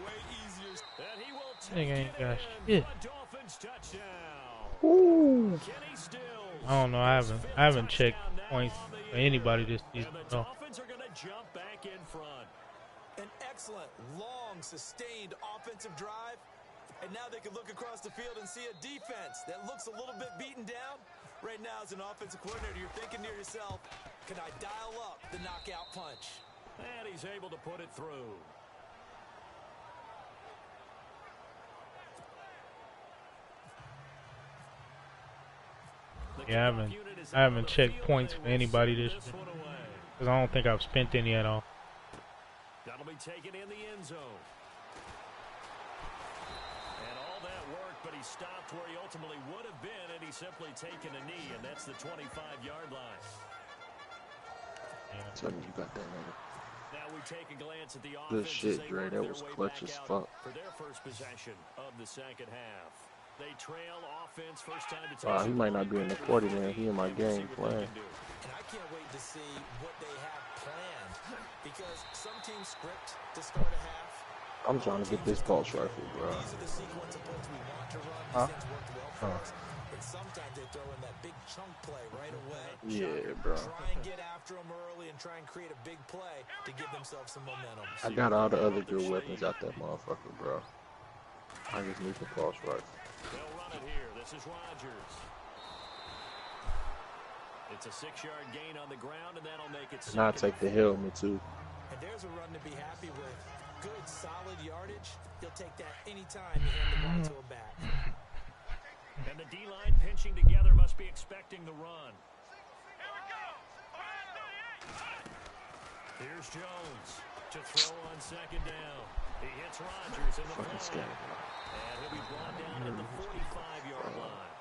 Way easier. And he will Nigga ain't got a shit. Dolphins touchdown. Ooh. Kenny Stills. I don't know. I haven't checked points for anybody this season. And the Dolphins are going to jump back in front. An excellent, long, sustained offensive drive. And now they can look across the field and see a defense that looks a little bit beaten down. Right now, as an offensive coordinator, you're thinking to yourself, can I dial up the knockout punch? And he's able to put it through. Yeah, I haven't checked points for anybody this year because I don't think I've spent any at all. That'll be taken in the end zone. And all that work, but he stopped where he ultimately would have been, and he's simply taken a knee, and that's the 25-yard line. Yeah. Tell me you got that, nigga. Now we take a glance at the Good offense. shit, Dre. That was clutch as fuck. For their first possession of the second half. They trail offense first time to Wow, he might not be in the 40, man. He in my game playing. And I can't wait to see what they have planned, because some teams script to start a half. I'm trying to get this pulse rifle, bro. These are the sequence of plays we want to run. These things worked well for us. But sometimes they throw in that big chunk play right away. Yeah, bro. Try and get after them early and try and create a big play to give themselves some momentum. I got all the other good weapons out that motherfucker, bro. I just need the pulse rifle. They'll run it here. This is Rodgers. It's a 6-yard gain on the ground, and that'll make it. And I'll take the helmet, too. And there's a run to be happy with. Good, solid yardage. He'll take that anytime you hand the ball to a back. And the D-line pinching together must be expecting the run. Here's Jones to throw on second down. He hits Rodgers in the flat. And he'll be brought down at the 45-yard line.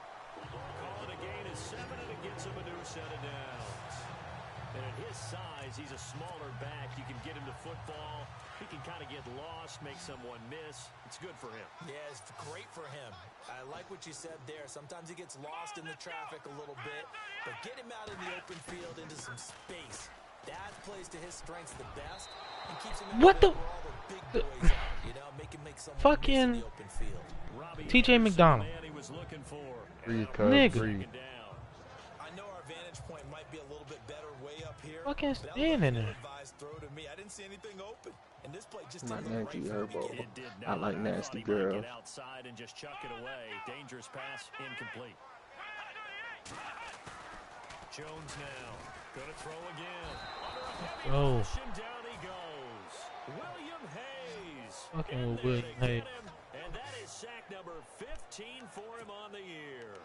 Call it a gain of 7, and it gets him a new set of downs. And at his size, he's a smaller back. You can get him to football. He can kind of get lost, make someone miss. It's good for him. Yeah, it's great for him. I like what you said there. Sometimes he gets lost in the traffic a little bit, but get him out in the open field into some space. That plays to his strengths the best and keeps him out what the where all the big boys are, you know, make him make someone fucking miss in the open field. TJ McDonald. Nigga. I know our vantage point might be a little bit better way up here. Fucking standing there. Throw to me. I didn't see anything open. And this play just My didn't look nasty right from the elbow. beginning. I like nasty girls. Get outside and just chuck it away. Dangerous pass, incomplete. Jones now. Gonna throw again. Oh. Down he goes. William Hayes. Fucking with William Hayes. And that is sack number 15 for him on the year.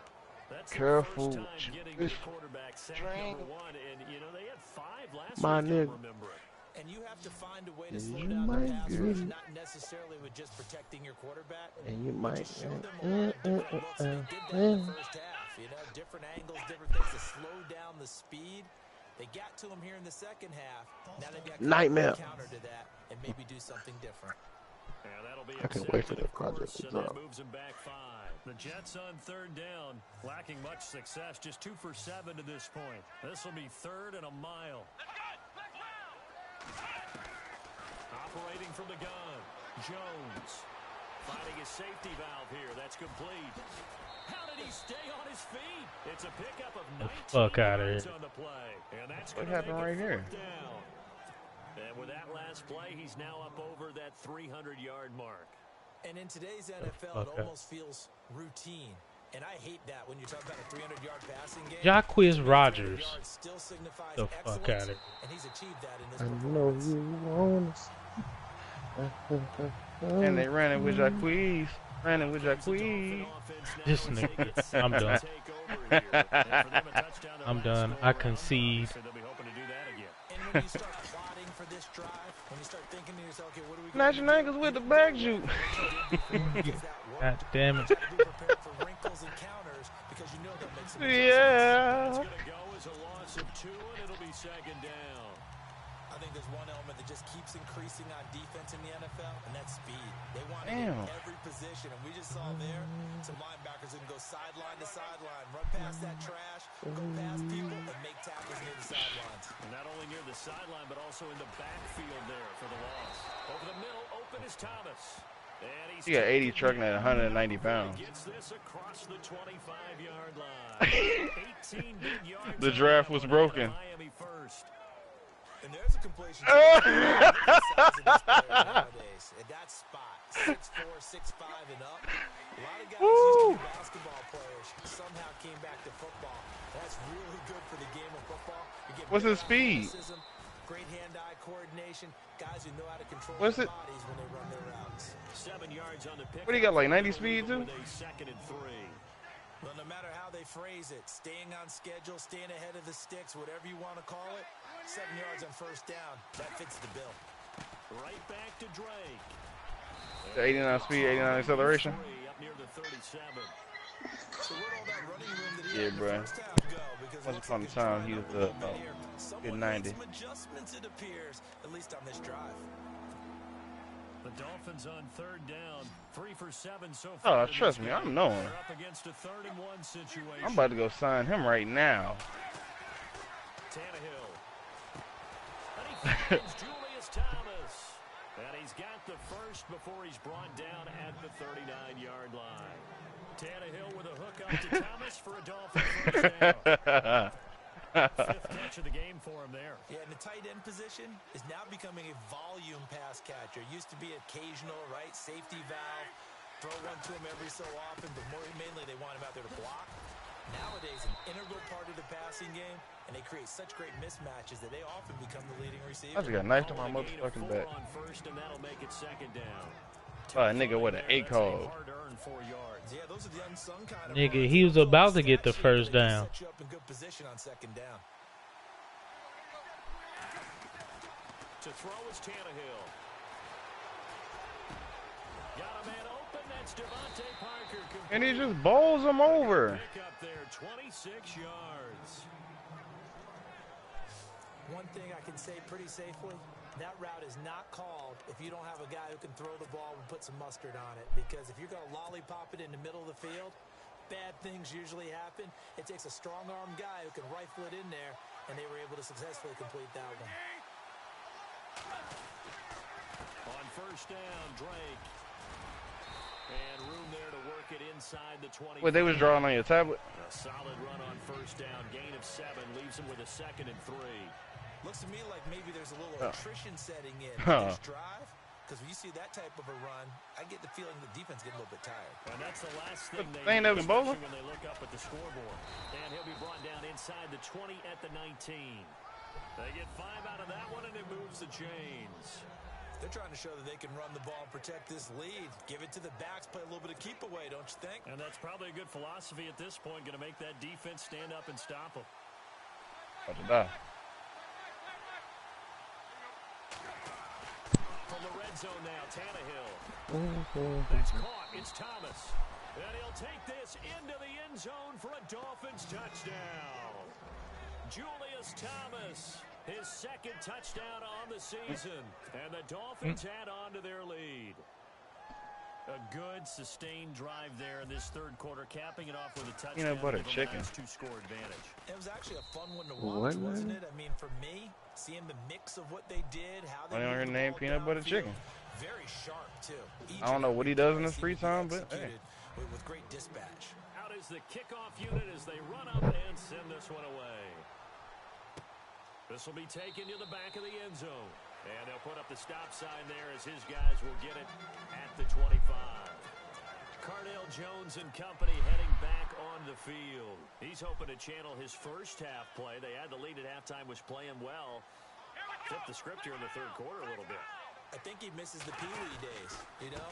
That's Careful. the first time getting the quarterback sack number 1. And, you know, they had 5 last My week, nigga. remember it. And you have to find a way to slow down the pass rush, not necessarily with just protecting your quarterback. And you might. Show them a lot of different looks. They did that in the first half. You know, different angles, different things to slow down the speed. They got to him here in the second half. Now they've got Nightmare. counter to that and maybe do something different. Yeah, that'll be I can't wait for that project to and that drop. moves him back 5. The Jets on 3rd down, lacking much success, just 2 for 7 to this point. This will be 3rd and a mile. Operating from the gun, Jones finding his safety valve here. That's complete. How did he stay on his feet? It's a pickup of 19 fuck outta yards here. on the play, and that's What gonna happened make it right here? 4th down. And with that last play, he's now up over that 300-yard mark. And in today's NFL, it almost feels routine. And I hate that when you talk about a 300-yard passing game. Jacquizz Rodgers. Still signifies The fuck excellence, out of it. and he's achieved that in this I know performance. you want And they ran it with Jacquizz. Ran it with Jacquizz. This nigga. I'm done. I'm done. I concede. And when you start plotting for this drive, when you start thinking to yourself, okay, what are we going National Angles with the back shoot. God damn it. to be prepared for wrinkles and counters because you know that makes some Yeah. It's going to go as a loss of 2, and it'll be 2nd down. I think there's one element that just keeps increasing on defense in the NFL, and that's speed. They want to Damn. hit every position, and we just saw there some linebackers that can go sideline to sideline, run past that trash, go past people, and make tackles near the sidelines. And not only near the sideline, but also in the backfield there for the loss. Over the middle, open is Thomas. And he's He got 80 trucking at 190 pounds. Gets this across the 25-yard line. 18 big yards. The draft was broken. Miami first. And there's a completion. Nowadays, at that spot, 6'4", 6'5", and up. A lot of guys used to be basketball players, somehow came back to football. That's really good for the game of football. You get What's his great speed? athleticism, great hand-eye coordination, guys who know how to control What's their it? bodies when they run their routes. 7 yards on the pick. What do you got, like 90 speed too? With a 2nd and 3. Well, no matter how they phrase it, staying on schedule, staying ahead of the sticks, whatever you want to call it, 7 yards on first down, that fits the bill. Right back to Drake. 89 speed, 89 acceleration. Up near the 37. So where'd all that running room that he Yeah, had in the bro. first half go? Because Once looks upon like a time, he he's was trying to about here. good Someone 90. made some adjustments, it appears, at least on this drive. The Dolphins on third down, 3 for 7 so Oh, far. trust me, I'm knowing. They're up against a 3rd and 1 situation. I'm about to go sign him right now. Tannehill. And he finds Julius Thomas. And he's got the first before he's brought down at the 39-yard line. Tannehill with a hook up to Thomas for a Dolphin first down. 5th catch of the game for him there. Yeah, and the tight end position is now becoming a volume pass catcher. Used to be occasional, right? Safety valve. Throw one to him every so often, but mainly they want him out there to block. Nowadays, an integral part of the passing game, and they create such great mismatches that they often become the leading receiver. I just got knifed in my motherfucking back. On first, and that'll make it 2nd down. Oh, a nigga with an 8 code. Hard-earned 4 yards. Yeah, those are the unsung kind of Nigga, runs. he was about to get the first down. Set you up in good position on 2nd down. To throw is Tannehill. Got a man open. That's Devontae Parker. And he just bowls him over. Pick up there, 26 yards. One thing I can say pretty safely, that route is not called if you don't have a guy who can throw the ball and put some mustard on it. Because if you're going to lollipop it in the middle of the field, bad things usually happen. It takes a strong-arm guy who can rifle it in there, and they were able to successfully complete that one. On first down, Drake. And room there to work it inside the 20. Wait, they was drawing on your tablet? A solid run on first down. Gain of 7. Leaves him with a 2nd and 3. Looks to me like maybe there's a little attrition setting in this drive. Because when you see that type of a run, I get the feeling the defense get a little bit tired. And that's the last thing They they ain't do, having bowling? especially when they look up at the scoreboard. And he'll be brought down inside the 20 at the 19. They get 5 out of that one, and it moves the chains. They're trying to show that they can run the ball and protect this lead. Give it to the backs, play a little bit of keep away, don't you think? And that's probably a good philosophy at this point, going to make that defense stand up and stop them. About to die. From the red zone now, Tannehill. That's caught. It's Thomas. And he'll take this into the end zone for a Dolphins touchdown. Julius Thomas, his 2nd touchdown on the season. And the Dolphins add on to their lead. A good, sustained drive there in this 3rd quarter, capping it off with a touchdown. Peanut butter to give them a chicken. nice 2-score advantage. It was actually a fun one to watch, wasn't it? I mean, for me, seeing the mix of what they did, how they I don't moved the name ball peanut butter downfield, chicken. very sharp, too. I don't know what he does in his free time, but hey. With great dispatch. Out is the kickoff unit as they run up and send this one away. This will be taken to the back of the end zone. And they'll put up the stop sign there as his guys will get it at the 25. Cardale Jones and company heading back on the field. He's hoping to channel his first half play. They had the lead at halftime, was playing well. Flip the script here in the 3rd quarter a little bit. I think he misses the Pee Wee days, you know?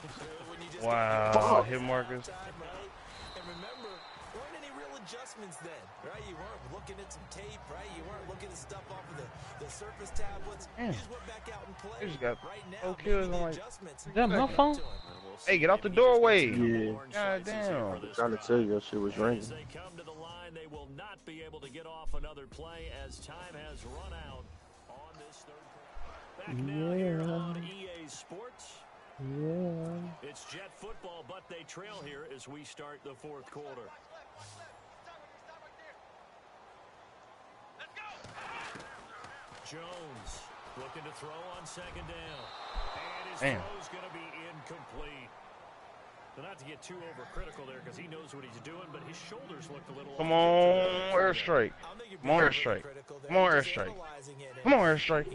When you just Wow, hit markers. Right? And remember, there weren't any real adjustments then, right? You weren't looking at some tape, right? You weren't looking at stuff off of the surface tablets. You just went back out and played. They just got right now, kills. maybe I'm the like, adjustments. Is that my phone? Hey, get out the doorway. Yeah. God damn. I'm trying to tell you, that shit was ringing. As they come to the line, they will not be able to get off another play as time has run out on this 3rd quarter. Back now here on EA Sports. Yeah. It's Jet football, but they trail here as we start the 4th quarter. Jones looking to throw on 2nd down. And his throw's going to be incomplete. But not to get too overcritical there because he knows what he's doing, but his shoulders looked a little... Come on, airstrike. Come on, airstrike. Come on, airstrike. Come on, airstrike.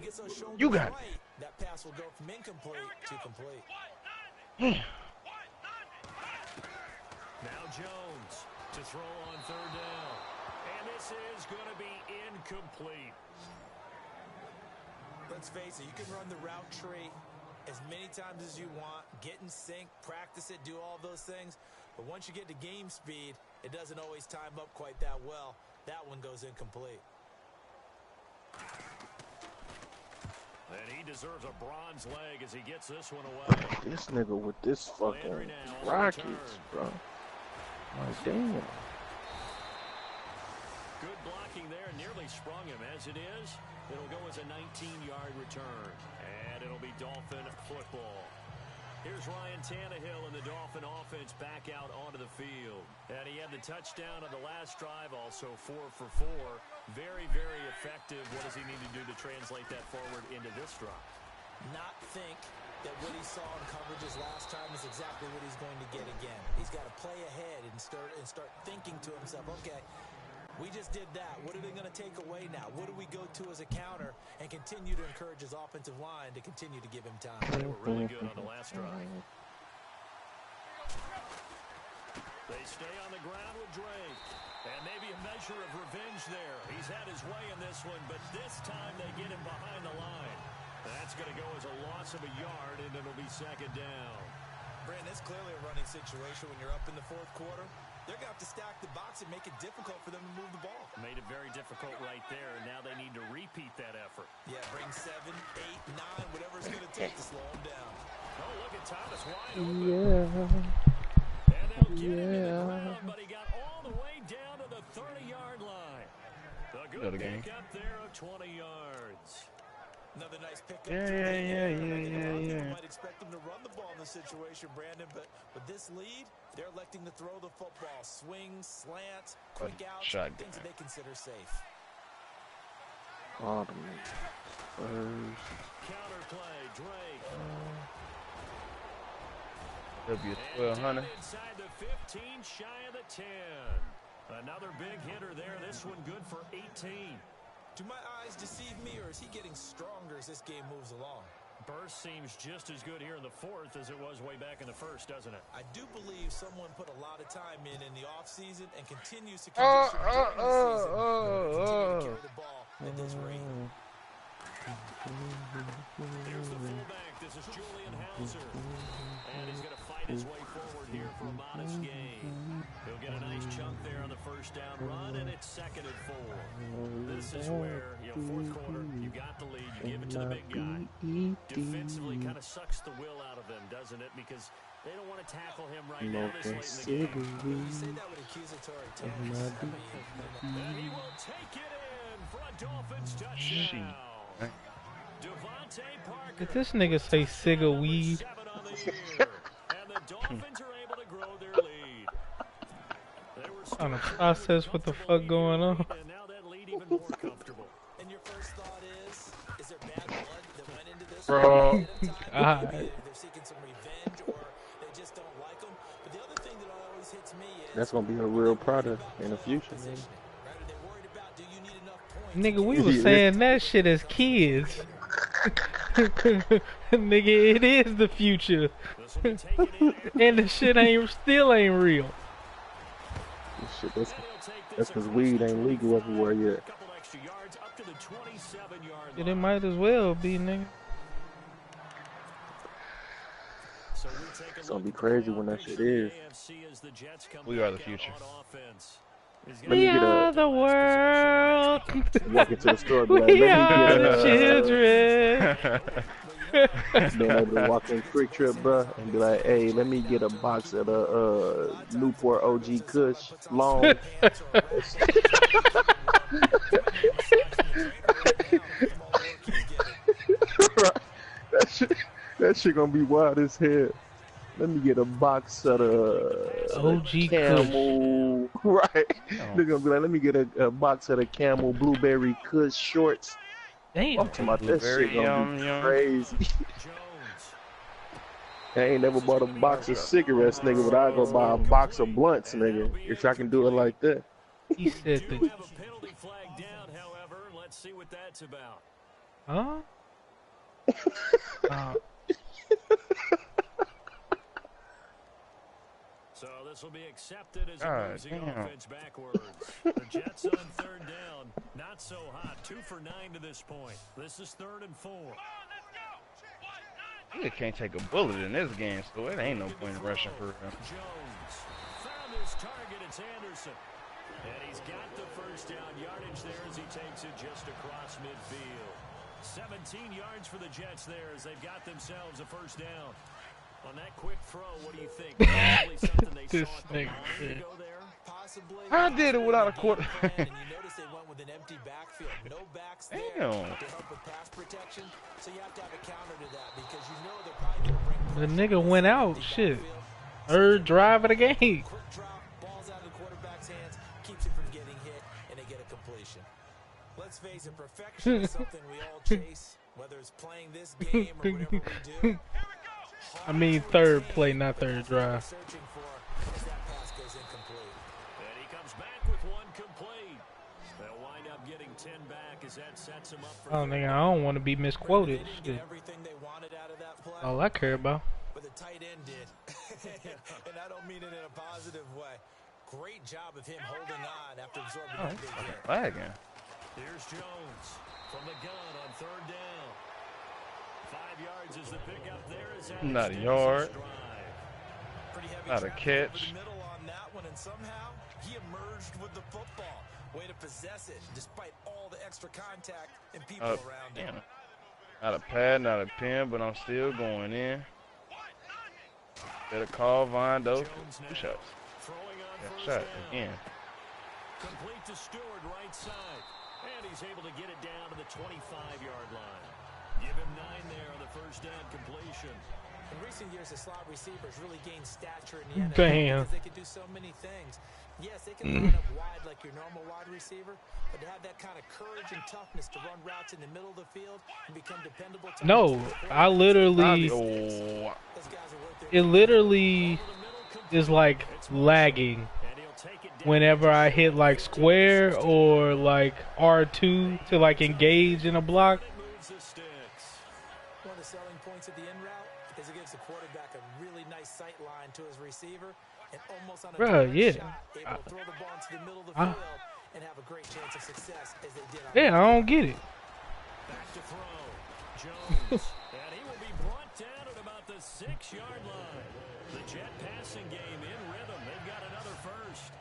You got it. That pass will go from incomplete to complete. Now Jones to throw on 3rd down. And this is going to be incomplete. Let's face it, you can run the route tree as many times as you want, get in sync, practice it, do all those things. But once you get to game speed, It doesn't always time up quite that well. That one goes incomplete. And he deserves a bronze leg as he gets this one away. This nigga with this fucking Rockets, bro. Like, damn. Good blocking there, nearly sprung him. As it is, it'll go as a 19-yard return. And it'll be Dolphin football. Here's Ryan Tannehill and the Dolphin offense back out onto the field. And he had the touchdown on the last drive, also 4 for 4. Very, very effective. What does he need to do to translate that forward into this drive? Not think that what he saw in coverages last time is exactly what he's going to get again. He's got to play ahead and start thinking to himself, okay, we just did that. What are they going to take away now? What do we go to as a counter? And continue to encourage his offensive line to continue to give him time. They were really good on the last drive. They stay on the ground with Drake. And maybe a measure of revenge there. He's had his way in this one, but this time they get him behind the line. That's going to go as a loss of a yard, and it'll be second down. Brandon, it's clearly a running situation when you're up in the fourth quarter. They're going to have to stack the box and make it difficult for them to move the ball. Made it very difficult right there, and now they need to repeat that effort. Yeah, bring 7, 8, 9, whatever it's going to take to slow them down. Oh, look at Thomas wide open. Yeah. And they'll get him in the ground, but he got all the way down to the 30-yard line. A good pickup there of 20 yards. Another nice pickup. Yeah. You might expect them to run the ball in this situation, Brandon, but with this lead, they're electing to throw the football. Swings, slants, quick outs, things that they consider safe. Counterplay, Drake. W1200. Inside the 15, shy of the 10. Another big hitter there. This one good for 18. Do my eyes deceive me, or is he getting stronger as this game moves along? Burst seems just as good here in the fourth as it was way back in the first, doesn't it? I do believe someone put a lot of time in the offseason and continues to condition during the season to carry the ball at this rate. Here's the fullback. This is Julian Hauser. And he's going to fight his way forward here for a modest gain. He'll get a nice chunk there on the first down run, and it's 2nd and 4. This is where, fourth quarter, you got the lead, you give it to the big guy. Defensively kind of sucks the will out of them, doesn't it? Because they don't want to tackle him right now this late in the game. You say that with accusatory tones. And he will take it in for a Dolphins touchdown. Devontae Parker. Did this nigga say cigar weed? And the Dolphins are able to grow their lead. Trying to process what the fuck going on. And now that lead even more comfortable. And your first thought is there bad blood that went into this? Bro. God. They're seeking some revenge, or they just don't like them. But the other thing that always hits me is That's gonna be a real product in the future, man. they're worried about, do you need enough points? Nigga, we was saying that shit as kids. Nigga, it is the future. And the shit still ain't real. Shit, that's because weed ain't legal everywhere yet. It might as well be, nigga. It's gonna be crazy when that shit is. We are the future. We are the world. Walk into the store, be like, We let are me the get children. being able to walk in Quick Trip, bro, and be like, hey, let me get a box of the Newport OG Kush long. That shit gonna be wild as hell. Let me get a box of the OG Camel. Right. They're gonna be like, let me get a box of the Camel Blueberry Kush shorts. Damn. I'm talking about that shit gonna be crazy. I ain't never bought a box of cigarettes, nigga, but I go buy a box of blunts, nigga, if I can do it like that. He said that. Have a penalty flag down, however. Let's see what that's about. Huh? So this will be accepted as it moves the offense backwards. The Jets on 3rd down. Not so hot. 2 for 9 to this point. This is 3rd and 4. You can't take a bullet in this game, so it ain't no point in rushing for him. Jones found his target, it's Anderson. And he's got the first down yardage there as he takes it just across midfield. 17 yards for the Jets there as they've got themselves a first down. On that quick throw, what do you think? Probably something they This saw at the nigga line to shit. go there? Possibly. I did it without a quarter. And you notice they went with an empty backfield. No backs there Damn. to help with pass protection. So you have to have a counter to that because you know they're probably going to bring The pressure nigga on went this out. empty Shit. backfield. Third drive of the game. Quick drop, balls out of the quarterback's hands, keeps him from getting hit, and they get a completion. Let's face it, perfection is something we all chase, whether it's playing this game or whatever we do. I mean third play, not third drive. Searching for as that pass goes incomplete. And he comes back with one complete. They'll wind up getting 10 back as that sets him up for Oh nigga, I don't want to be misquoted. They didn't Shit. get everything they wanted out of that play, All I care about. but the tight end did. And I don't mean it in a positive way. Great job of him holding on after absorbing that big hit. Lagging. Here's Jones from the gun on third down. 5 yards is the pickup there. As that Not a extends yard. his drive. Pretty heavy Not a traffic over catch. the middle on that one, and somehow he emerged with the football. Way to possess it, despite all the extra contact and people around him. Damn. Not a pad, not a pin, but I'm still going in. Better call Von though. Jones now Two shots. throwing on Yeah, first shot down. again. Complete to Stewart, right side. And he's able to get it down to the 25-yard line. Give him 9 there on the first down completion. In recent years, the slot receivers really gained stature in the NFL Damn. because they could do so many things. Yes, they can line up wide like your normal wide receiver, but to have that kind of courage and toughness to run routes in the middle of the field and become dependable. No, I literally, Oh, Those guys are worth it their literally is like lagging And he'll take it down. whenever I hit like square or like R2 to like engage in a block. It moves the sticks. One of the selling points of the in route is it gives the quarterback a really nice sight line to his receiver and almost on a Bruh, direct yeah. shot, able to throw the ball into the middle of the I- field and have a great chance of success as they did on Yeah, I don't get it. Back to throw. Jones. And he will be brought down at about the 6-yard line. The Jet passing game in rhythm. They've got another first.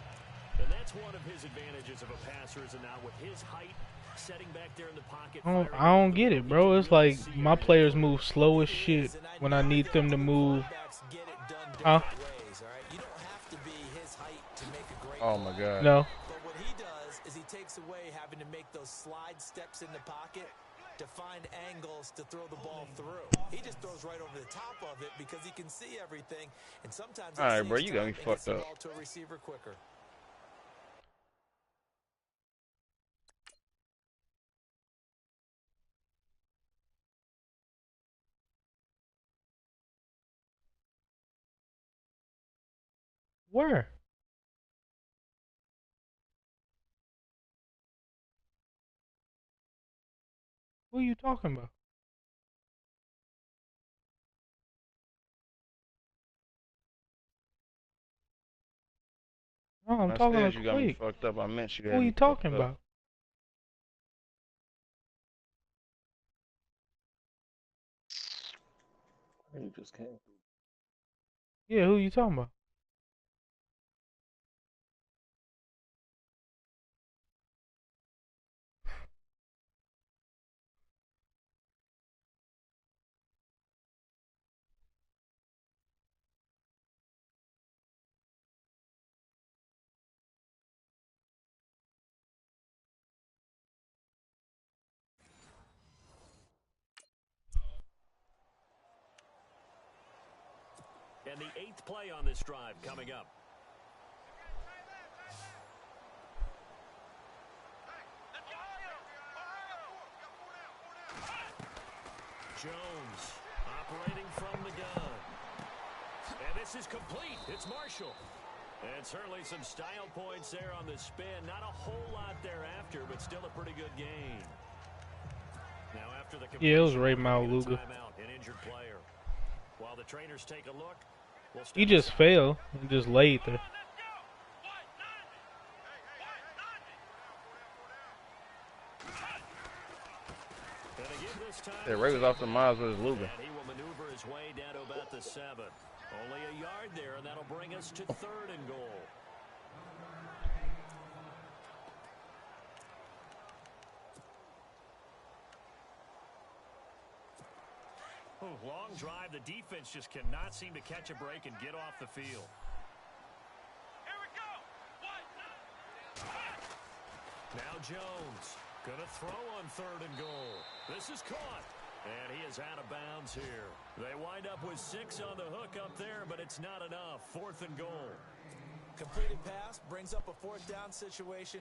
And that's one of his advantages of a passer, is it not, with his height, setting back there in the pocket. I don't get it, bro. It's like my players move slow as shit when I need them to move. quarterbacks get it done Huh? different ways, all right? You don't have to be his height to make a great oh my play. God. No. But what he does is he takes away having to make those slide steps in the pocket to find angles to throw the ball through. He just throws right over the top of it because he can see everything, and sometimes it All right, saves bro, you got me time and gets fucked the up. ball to a receiver quicker. Where? Who are you talking about? No, I'm When I talking said about you got me Quake. fucked up, I meant you Who had are me you fucked talking up. about? You just came. Yeah, who you talking about? And the 8th play on this drive coming up. Jones operating from the gun. And this is complete. It's Marshall. And certainly some style points there on the spin. Not a whole lot thereafter, but still a pretty good game. Now after the Yeah, it was completion, Ray we're gonna get a Maluga. timeout, an injured player. While the trainers take a look, we'll He step just aside. fell and just laid there. And again this time, Yeah, Ray was off the miles with his Luger. and he will maneuver his way down to about the 7. Only a yard there, and that'll bring us to 3rd and goal. Long drive. The defense just cannot seem to catch a break and get off the field. Here we go. Now Jones going to throw on 3rd and goal. This is caught. And he is out of bounds here. They wind up with 6 on the hook up there, but it's not enough. 4th and goal. Completed pass brings up a 4th down situation.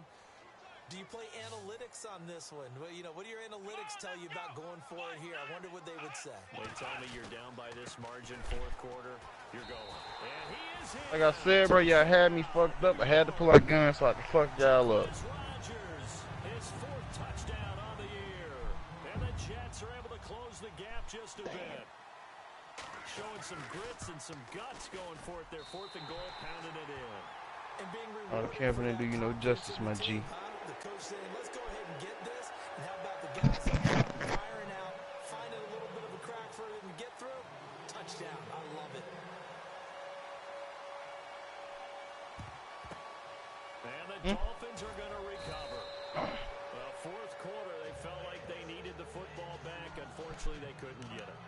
Do you play analytics on this one? Well, you know, what do your analytics tell you about going for it here? I wonder what they would say. They tell me you're down by this margin, 4th quarter. You're going. And he is in. Like I said, bro, y'all had me fucked up. I had to pull out guns so I could fuck y'all up. Rodgers, his 4th touchdown on the year. And the Jets are able to close the gap just a bit. Showing some grits and some guts going for it there. 4th and goal, pounding it in. And being All the camping and do you know justice, my G. The coach saying, let's go ahead and get this. And how about the guys up top firing out, finding a little bit of a crack for it and get through? Touchdown. I love it. And the Dolphins are going to recover. 4th quarter, they felt like they needed the football back. Unfortunately, they couldn't get it.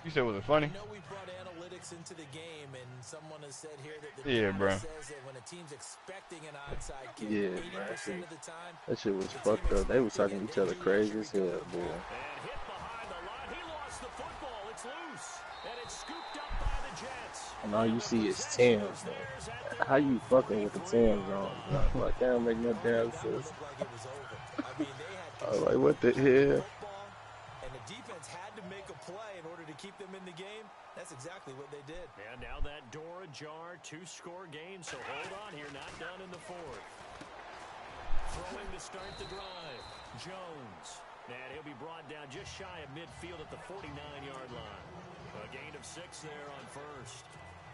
You said, was it funny? I know we brought analytics into the game, and someone has said here that the Yeah, bro. says that when a team's expecting an onside kick, Yeah, 80% of the time, that shit was fucked up. They was talking to each other crazy as hell, boy. And hit behind the line. He lost the football. It's loose. And it's scooped up by the Jets. And all you see is Tim's, man. How you fucking with the Tim's on? Like, that don't make no damn sense. looked like it was over. I mean, they had I was like, what the hell? football, and the defense had to make a play in order to keep them in the game. That's exactly what they did. And now that door ajar, 2-score game. So hold on here. Not done in the 4th. Throwing to start the drive. Jones. And he'll be brought down just shy of midfield at the 49-yard line. A gain of 6 there on 1st.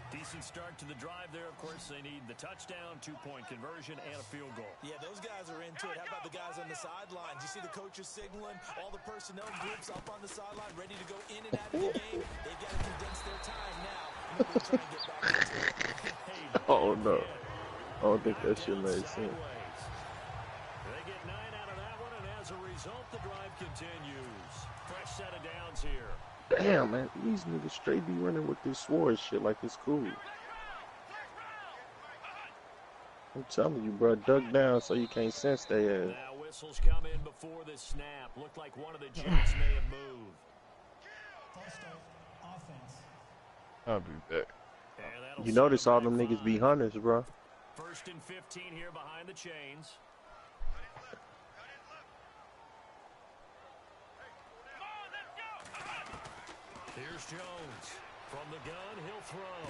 Decent start to the drive there. Of course, they need the touchdown, 2-point conversion, and a field goal. Yeah, those guys are into it. How about the guys on the sidelines? You see the coaches signaling, all the personnel groups up on the sideline, ready to go in and out of the game. They've got to condense their time now. And they're trying to get back into it. Oh, no. I don't think that shit made sense. They get 9 out of that one, and as a result, the drive continues. Fresh set of downs here. Damn, man. These niggas straight be running with this sword shit like it's cool. I'm telling you, bro. Duck down so you can't sense they ass. Now whistles come in before this snap. Looked like one of the Jets may have moved. I'll be back. And that'll You notice set all up them at niggas be 5. hunters, bro. 1st and 15 here behind the chains. Here's Jones. From the gun, he'll throw.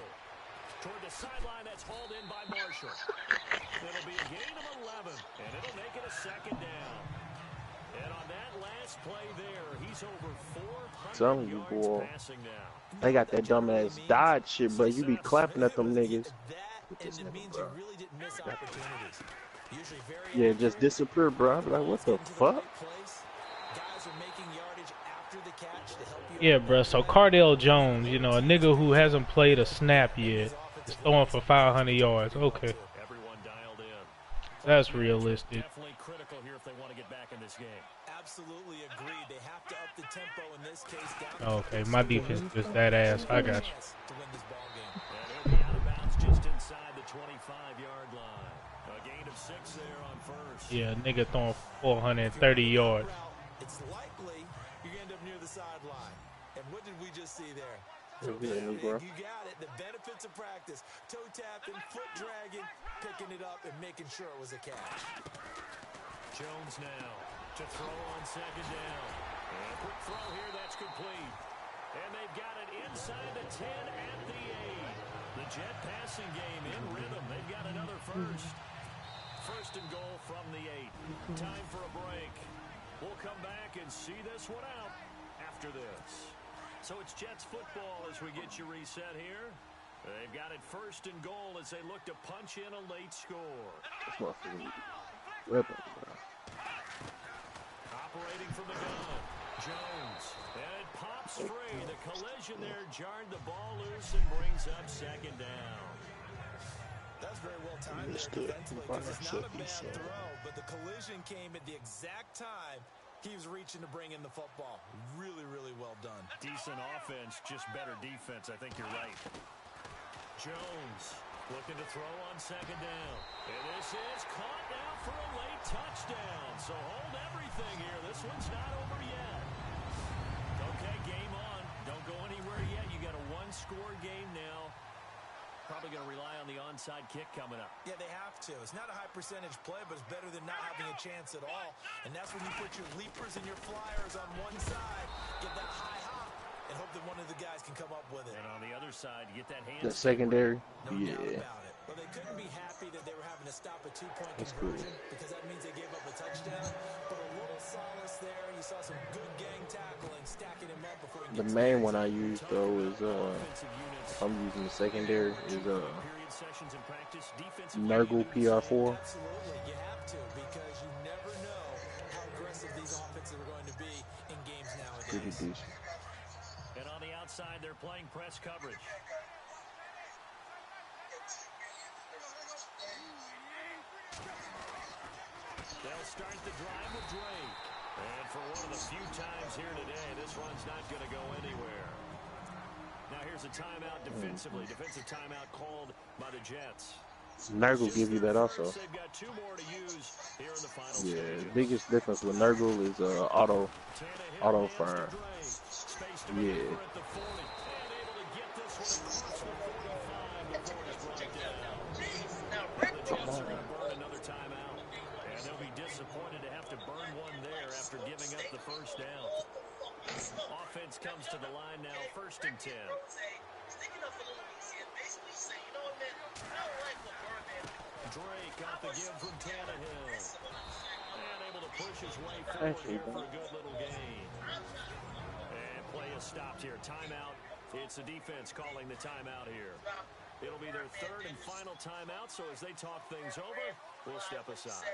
Toward the sideline, that's hauled in by Marshall. It'll be a gain of 11, and it'll make it a 2nd down. And on that last play there, he's over 400 You, yards boy. passing now. They got that dumbass Dodge shit, but you be clapping at them niggas. That, and it means you really didn't miss opportunities. Usually very Yeah, just disappear, bro. I be like, what the fuck? Guys are making yardage after the catch to help you. Yeah, bruh. So Cardell Jones, you know, a nigga who hasn't played a snap yet, is throwing for 500 yards. Okay, Everyone dialed in. that's realistic. Definitely critical here if they want to get back in this game. Absolutely agreed. They have to up the tempo in this case. Down Okay, my defense is that ass. I got you. to win this ball game. And he'll be out of bounds just inside the 25-yard line. A gain of 6 there on 1st. Yeah, nigga throwing 430 yards. It's likely you're going to end up near the sideline. And what did we just see there? Yeah, bro. You got it. The benefits of practice. Toe tapping, foot dragging, picking it up, and making sure it was a catch. Jones now to throw on 2nd down. And a quick throw here, that's complete. And they've got it inside the 10 at the 8. The Jet passing game in rhythm. They've got another 1st. 1st and goal from the 8. Time for a break. We'll come back and see this one out after this. So it's Jets football as we get you reset here. They've got it 1st and goal as they look to punch in a late score. This motherfucker ripping, bro. Operating from the gun, Jones. And it pops free. The collision there jarred the ball loose and brings up 2nd down. That's very well timed there defensively, because it's not a bad throw, but the collision came at the exact time He was reaching to bring in the football. Really, really well done. Decent offense, just better defense. I think you're right. Jones looking to throw on second down. And this is caught now for a late touchdown. So hold everything here. This one's not over yet. Okay, game on. Don't go anywhere yet. You got a one-score game now. Probably going to rely on the onside kick coming up. Yeah, they have to. It's not a high percentage play, but it's better than not having a chance at all. And that's when you put your leapers and your flyers on one side, get that high hop, and hope that one of the guys can come up with it. And on the other side, get that hand. The secondary, no doubt about it. Well, they couldn't be happy that they were having to stop a two-point conversion because that means they gave up a touchdown. But a little solace there. You saw some good gang tackling, stacking him up before he gets the main one I use though is I'm using the secondary is Nurgle PR4. Absolutely, you have to because you never know how aggressive these offenses are going to be in games nowadays. Pretty decent. And on the outside, they're playing press coverage. They'll start the drive with Drake. And for one of the few times here today, this run's not going to go anywhere. Now here's a timeout defensively. Defensive timeout called by the Jets. Nurgle give you that also. They've got 2 more to use here in the final Yeah, stages. the biggest difference with Nurgle is auto fire. Yeah. Disappointed to have to burn one there after giving up the first down. Offense comes to the line now, 1st and 10. Drake got the give from Tannehill. And able to push his way forward here for a good little gain. And play is stopped here. Timeout. It's the defense calling the timeout here. It'll be their 3rd and final timeout, so as they talk things over, we'll step aside.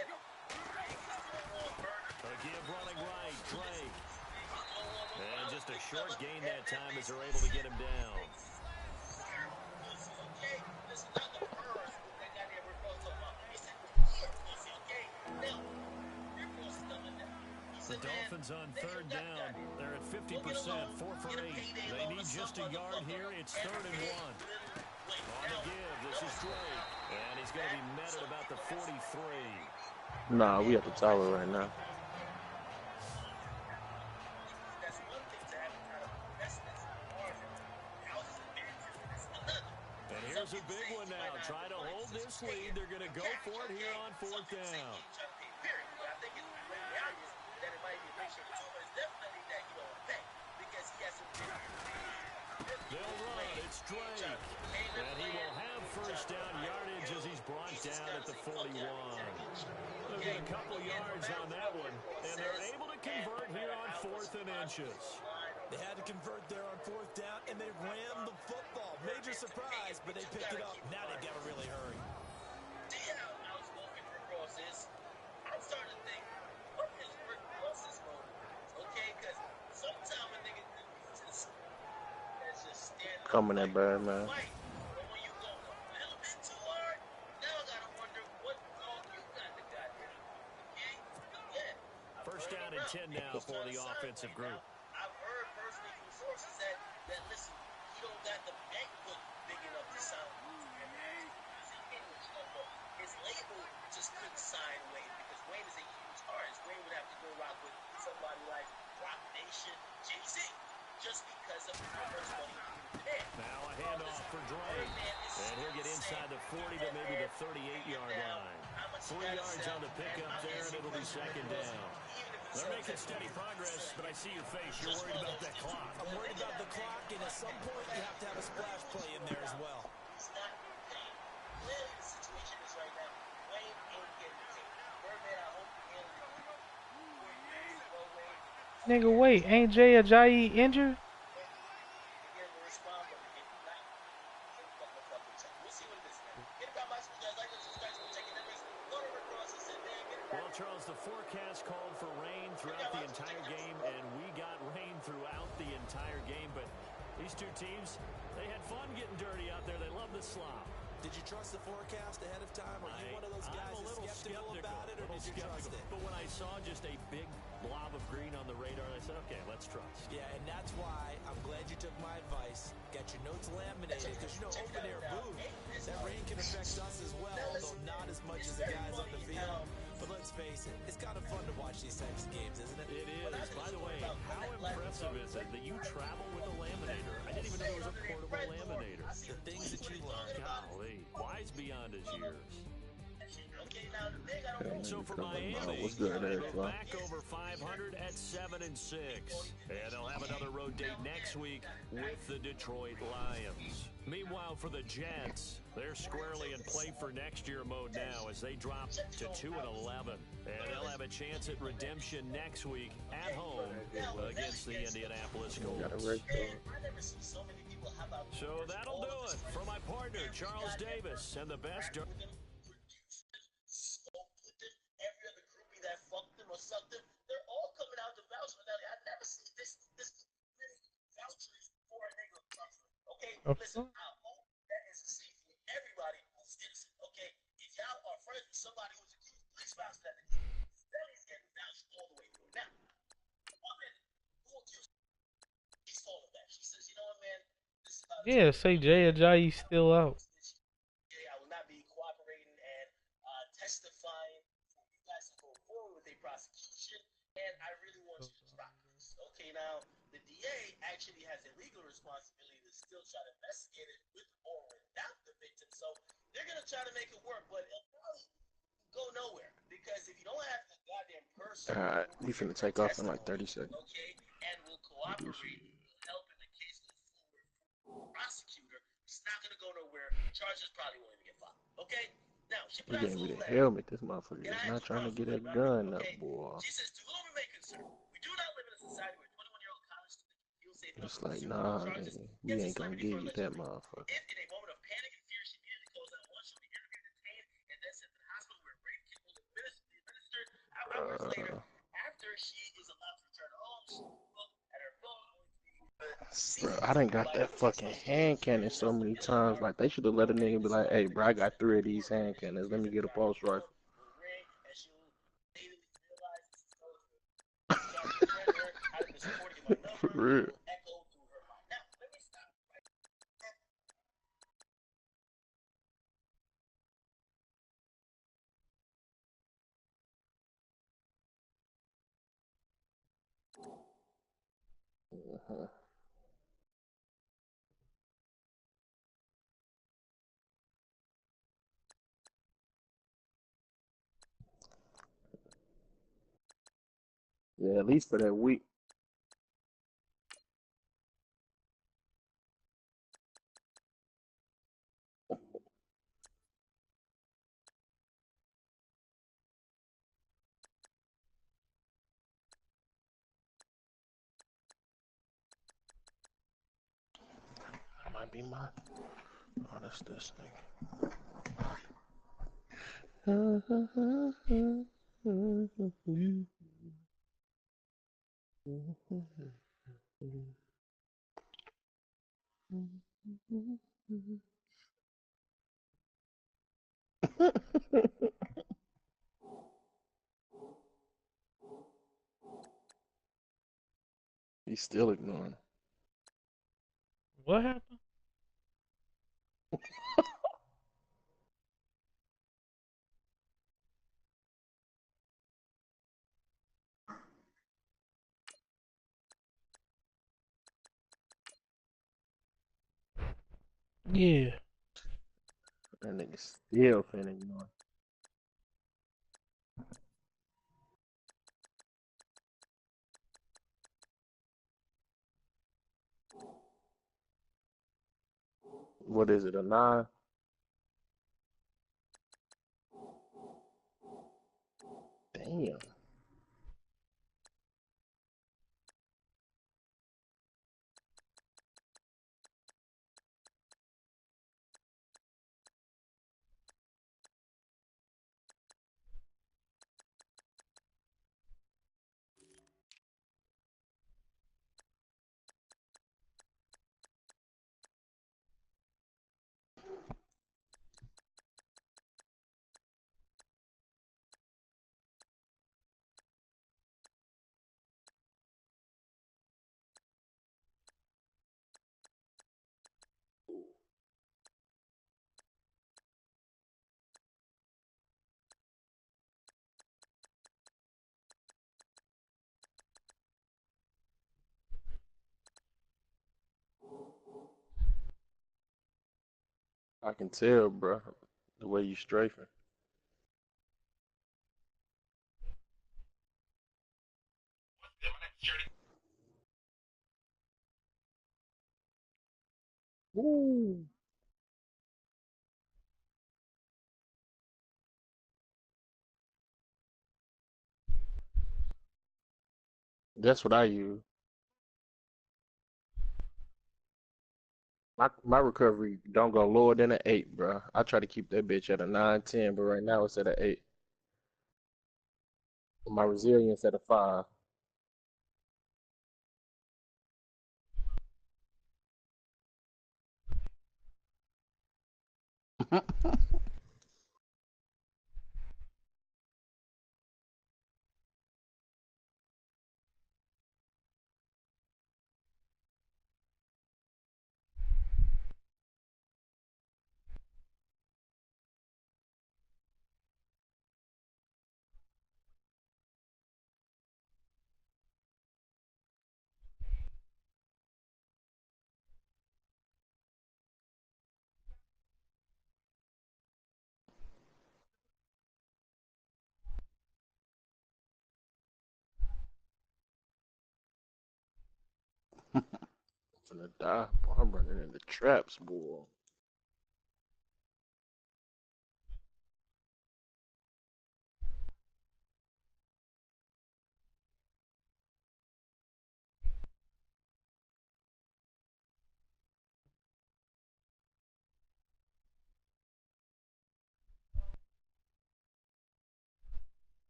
A give running right, Drake. And just a short gain that time as they're able to get him down. The Dolphins on 3rd down. They're at 50%, 4 for 8. They need just a yard here. It's 3rd and 1. On the give, this is Drake. And he's going to be met at about the 43. Nah, we at the tower right now. And here's a big one now. Try to hold this lead. They're going to go for it here on 4th down. They'll run. It's Drake. And he will have 1st down yardage as he's brought down at the 41. They'll get a couple yards on that one. And they're able to convert here on 4th and inches. They had to convert there on 4th down, and they ran the football. Major surprise, but they picked it up. Now they've got to really hurry. I'm starting to think, what is Rick Ross's motive? Okay, because sometimes a nigga just standing Coming at bad, man. but when you go a little bit too hard, now I gotta wonder what dog you got the goddamn. Okay? Yeah. 1st down and 10 now for the offensive group. I've heard personally from sources that listen, he don't got the bank book big enough to sign. His label just couldn't sign Wayne because Wayne is a huge artist. Wayne would have to go rock with somebody like Rock Nation, Jay-Z, just because of how much money he would pay. Now a handoff for Drake. And he'll get inside the 40 to maybe the 38-yard line. 3 yards on the pickup there, and it'll be 2nd down. They're making steady progress, but I see your face. You're worried about that clock. I'm worried about the clock, and at some point you have to have a splash play in there as well. He's not getting paid. Clearly the situation is right now. Wayne ain't getting paid. Birdman, I hope you Nigga, wait, ain't Jay Ajayi injured? Well, Charles, the forecast called for rain throughout the entire game, and we got rain throughout the entire game. But these two teams, they had fun getting dirty out there. They love the slop. Did you trust the forecast ahead of time? Are you one of those guys I'm a little skeptical about it, or did you trust it? But when I saw just a big blob of green on the radar, I said, okay, let's trust. Yeah, and that's why I'm glad you took my advice. Got your notes laminated, because open air boom, that rain can affect us as well, although not as much as the guys on the field. But let's face it, it's kind of fun to watch these types of games, isn't it? It is. By the way, how impressive is it that you travel with a laminator? I didn't even know there was a portable laminator. The things that you learn. Golly, wise beyond his years. So for Miami, Miami, what's good, they Eric? move back over 500 at 7-6, and they'll have another road date next week with the Detroit Lions. Meanwhile, for the Jets, they're squarely in play for next year mode now as they drop to 2-11, and they'll have a chance at redemption next week at home against the Indianapolis Colts. So that'll do it for my partner Charles Davis and the best. Every other groupie that fucked them or sucked them, they're all coming out to vouch for that. I've never seen this many vouchers for a nigga. Okay, listen, I hope that is safe for everybody who's innocent. Okay, if y'all are friends with somebody who's accused, please vouch for that nigga. That is getting vouched all the way through. Now, woman who accused, she's told him that. She says, you know what, man, this is about Yeah, say Jay Ajayi's still out. I will not be cooperating and testifying for you guys to go forward with a prosecution, and I really want you to stop this. Okay, now, the DA actually has a legal responsibility to still try to investigate it with or without the victim, so they're going to try to make it work, but it'll probably go nowhere, because if you don't have the goddamn person Alright, we finna take off in like 30 seconds. okay, and will cooperate, will help in the case go forward, prosecutor, it's not going to go nowhere. Charges probably won't even get filed. Okay? Now, she He put out gave a me little the letter. helmet. This motherfucker And is I had not two trying to problems get with that it, gun right? up, Okay? boy. She says, to whom it may concern, we do not live in a society where 21-year-old college students feel safe enough It's to like, pursue nah, charges nigga, we against a ain't gonna celebrity give for you alleged that rape. motherfucker. If, in a moment of panic and fear, she immediately calls 911, she'll be interviewed, detained, and then sent to the hospital where rape kit will be administered. Hours later, after she is allowed to return home, she will look at her phone. Bro, I done got that fucking hand cannon so many times. Like, they should have let a nigga be like, hey, bro, I got 3 of these hand cannons. Let me get a pulse rifle. For real. Uh-huh. Yeah, at least for that week. That might be mine. Oh, that's this thing. He's still ignoring. What happened? Yeah. That nigga still finna ignore. What is it, a 9? Damn. I can tell, bro, the way you strafing. Woo. That's what I use. My recovery don't go lower than an 8, bro. I try to keep that bitch at a 9, 10, but right now it's at an 8. My resilience at a 5. I'm finna die. Boy, I'm running into traps, boy.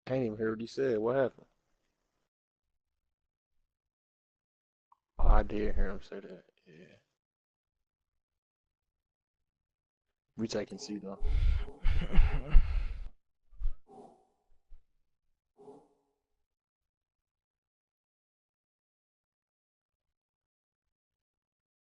I ain't even hear what he said. What happened? Oh, I did hear him say that. Yeah. We taking C though.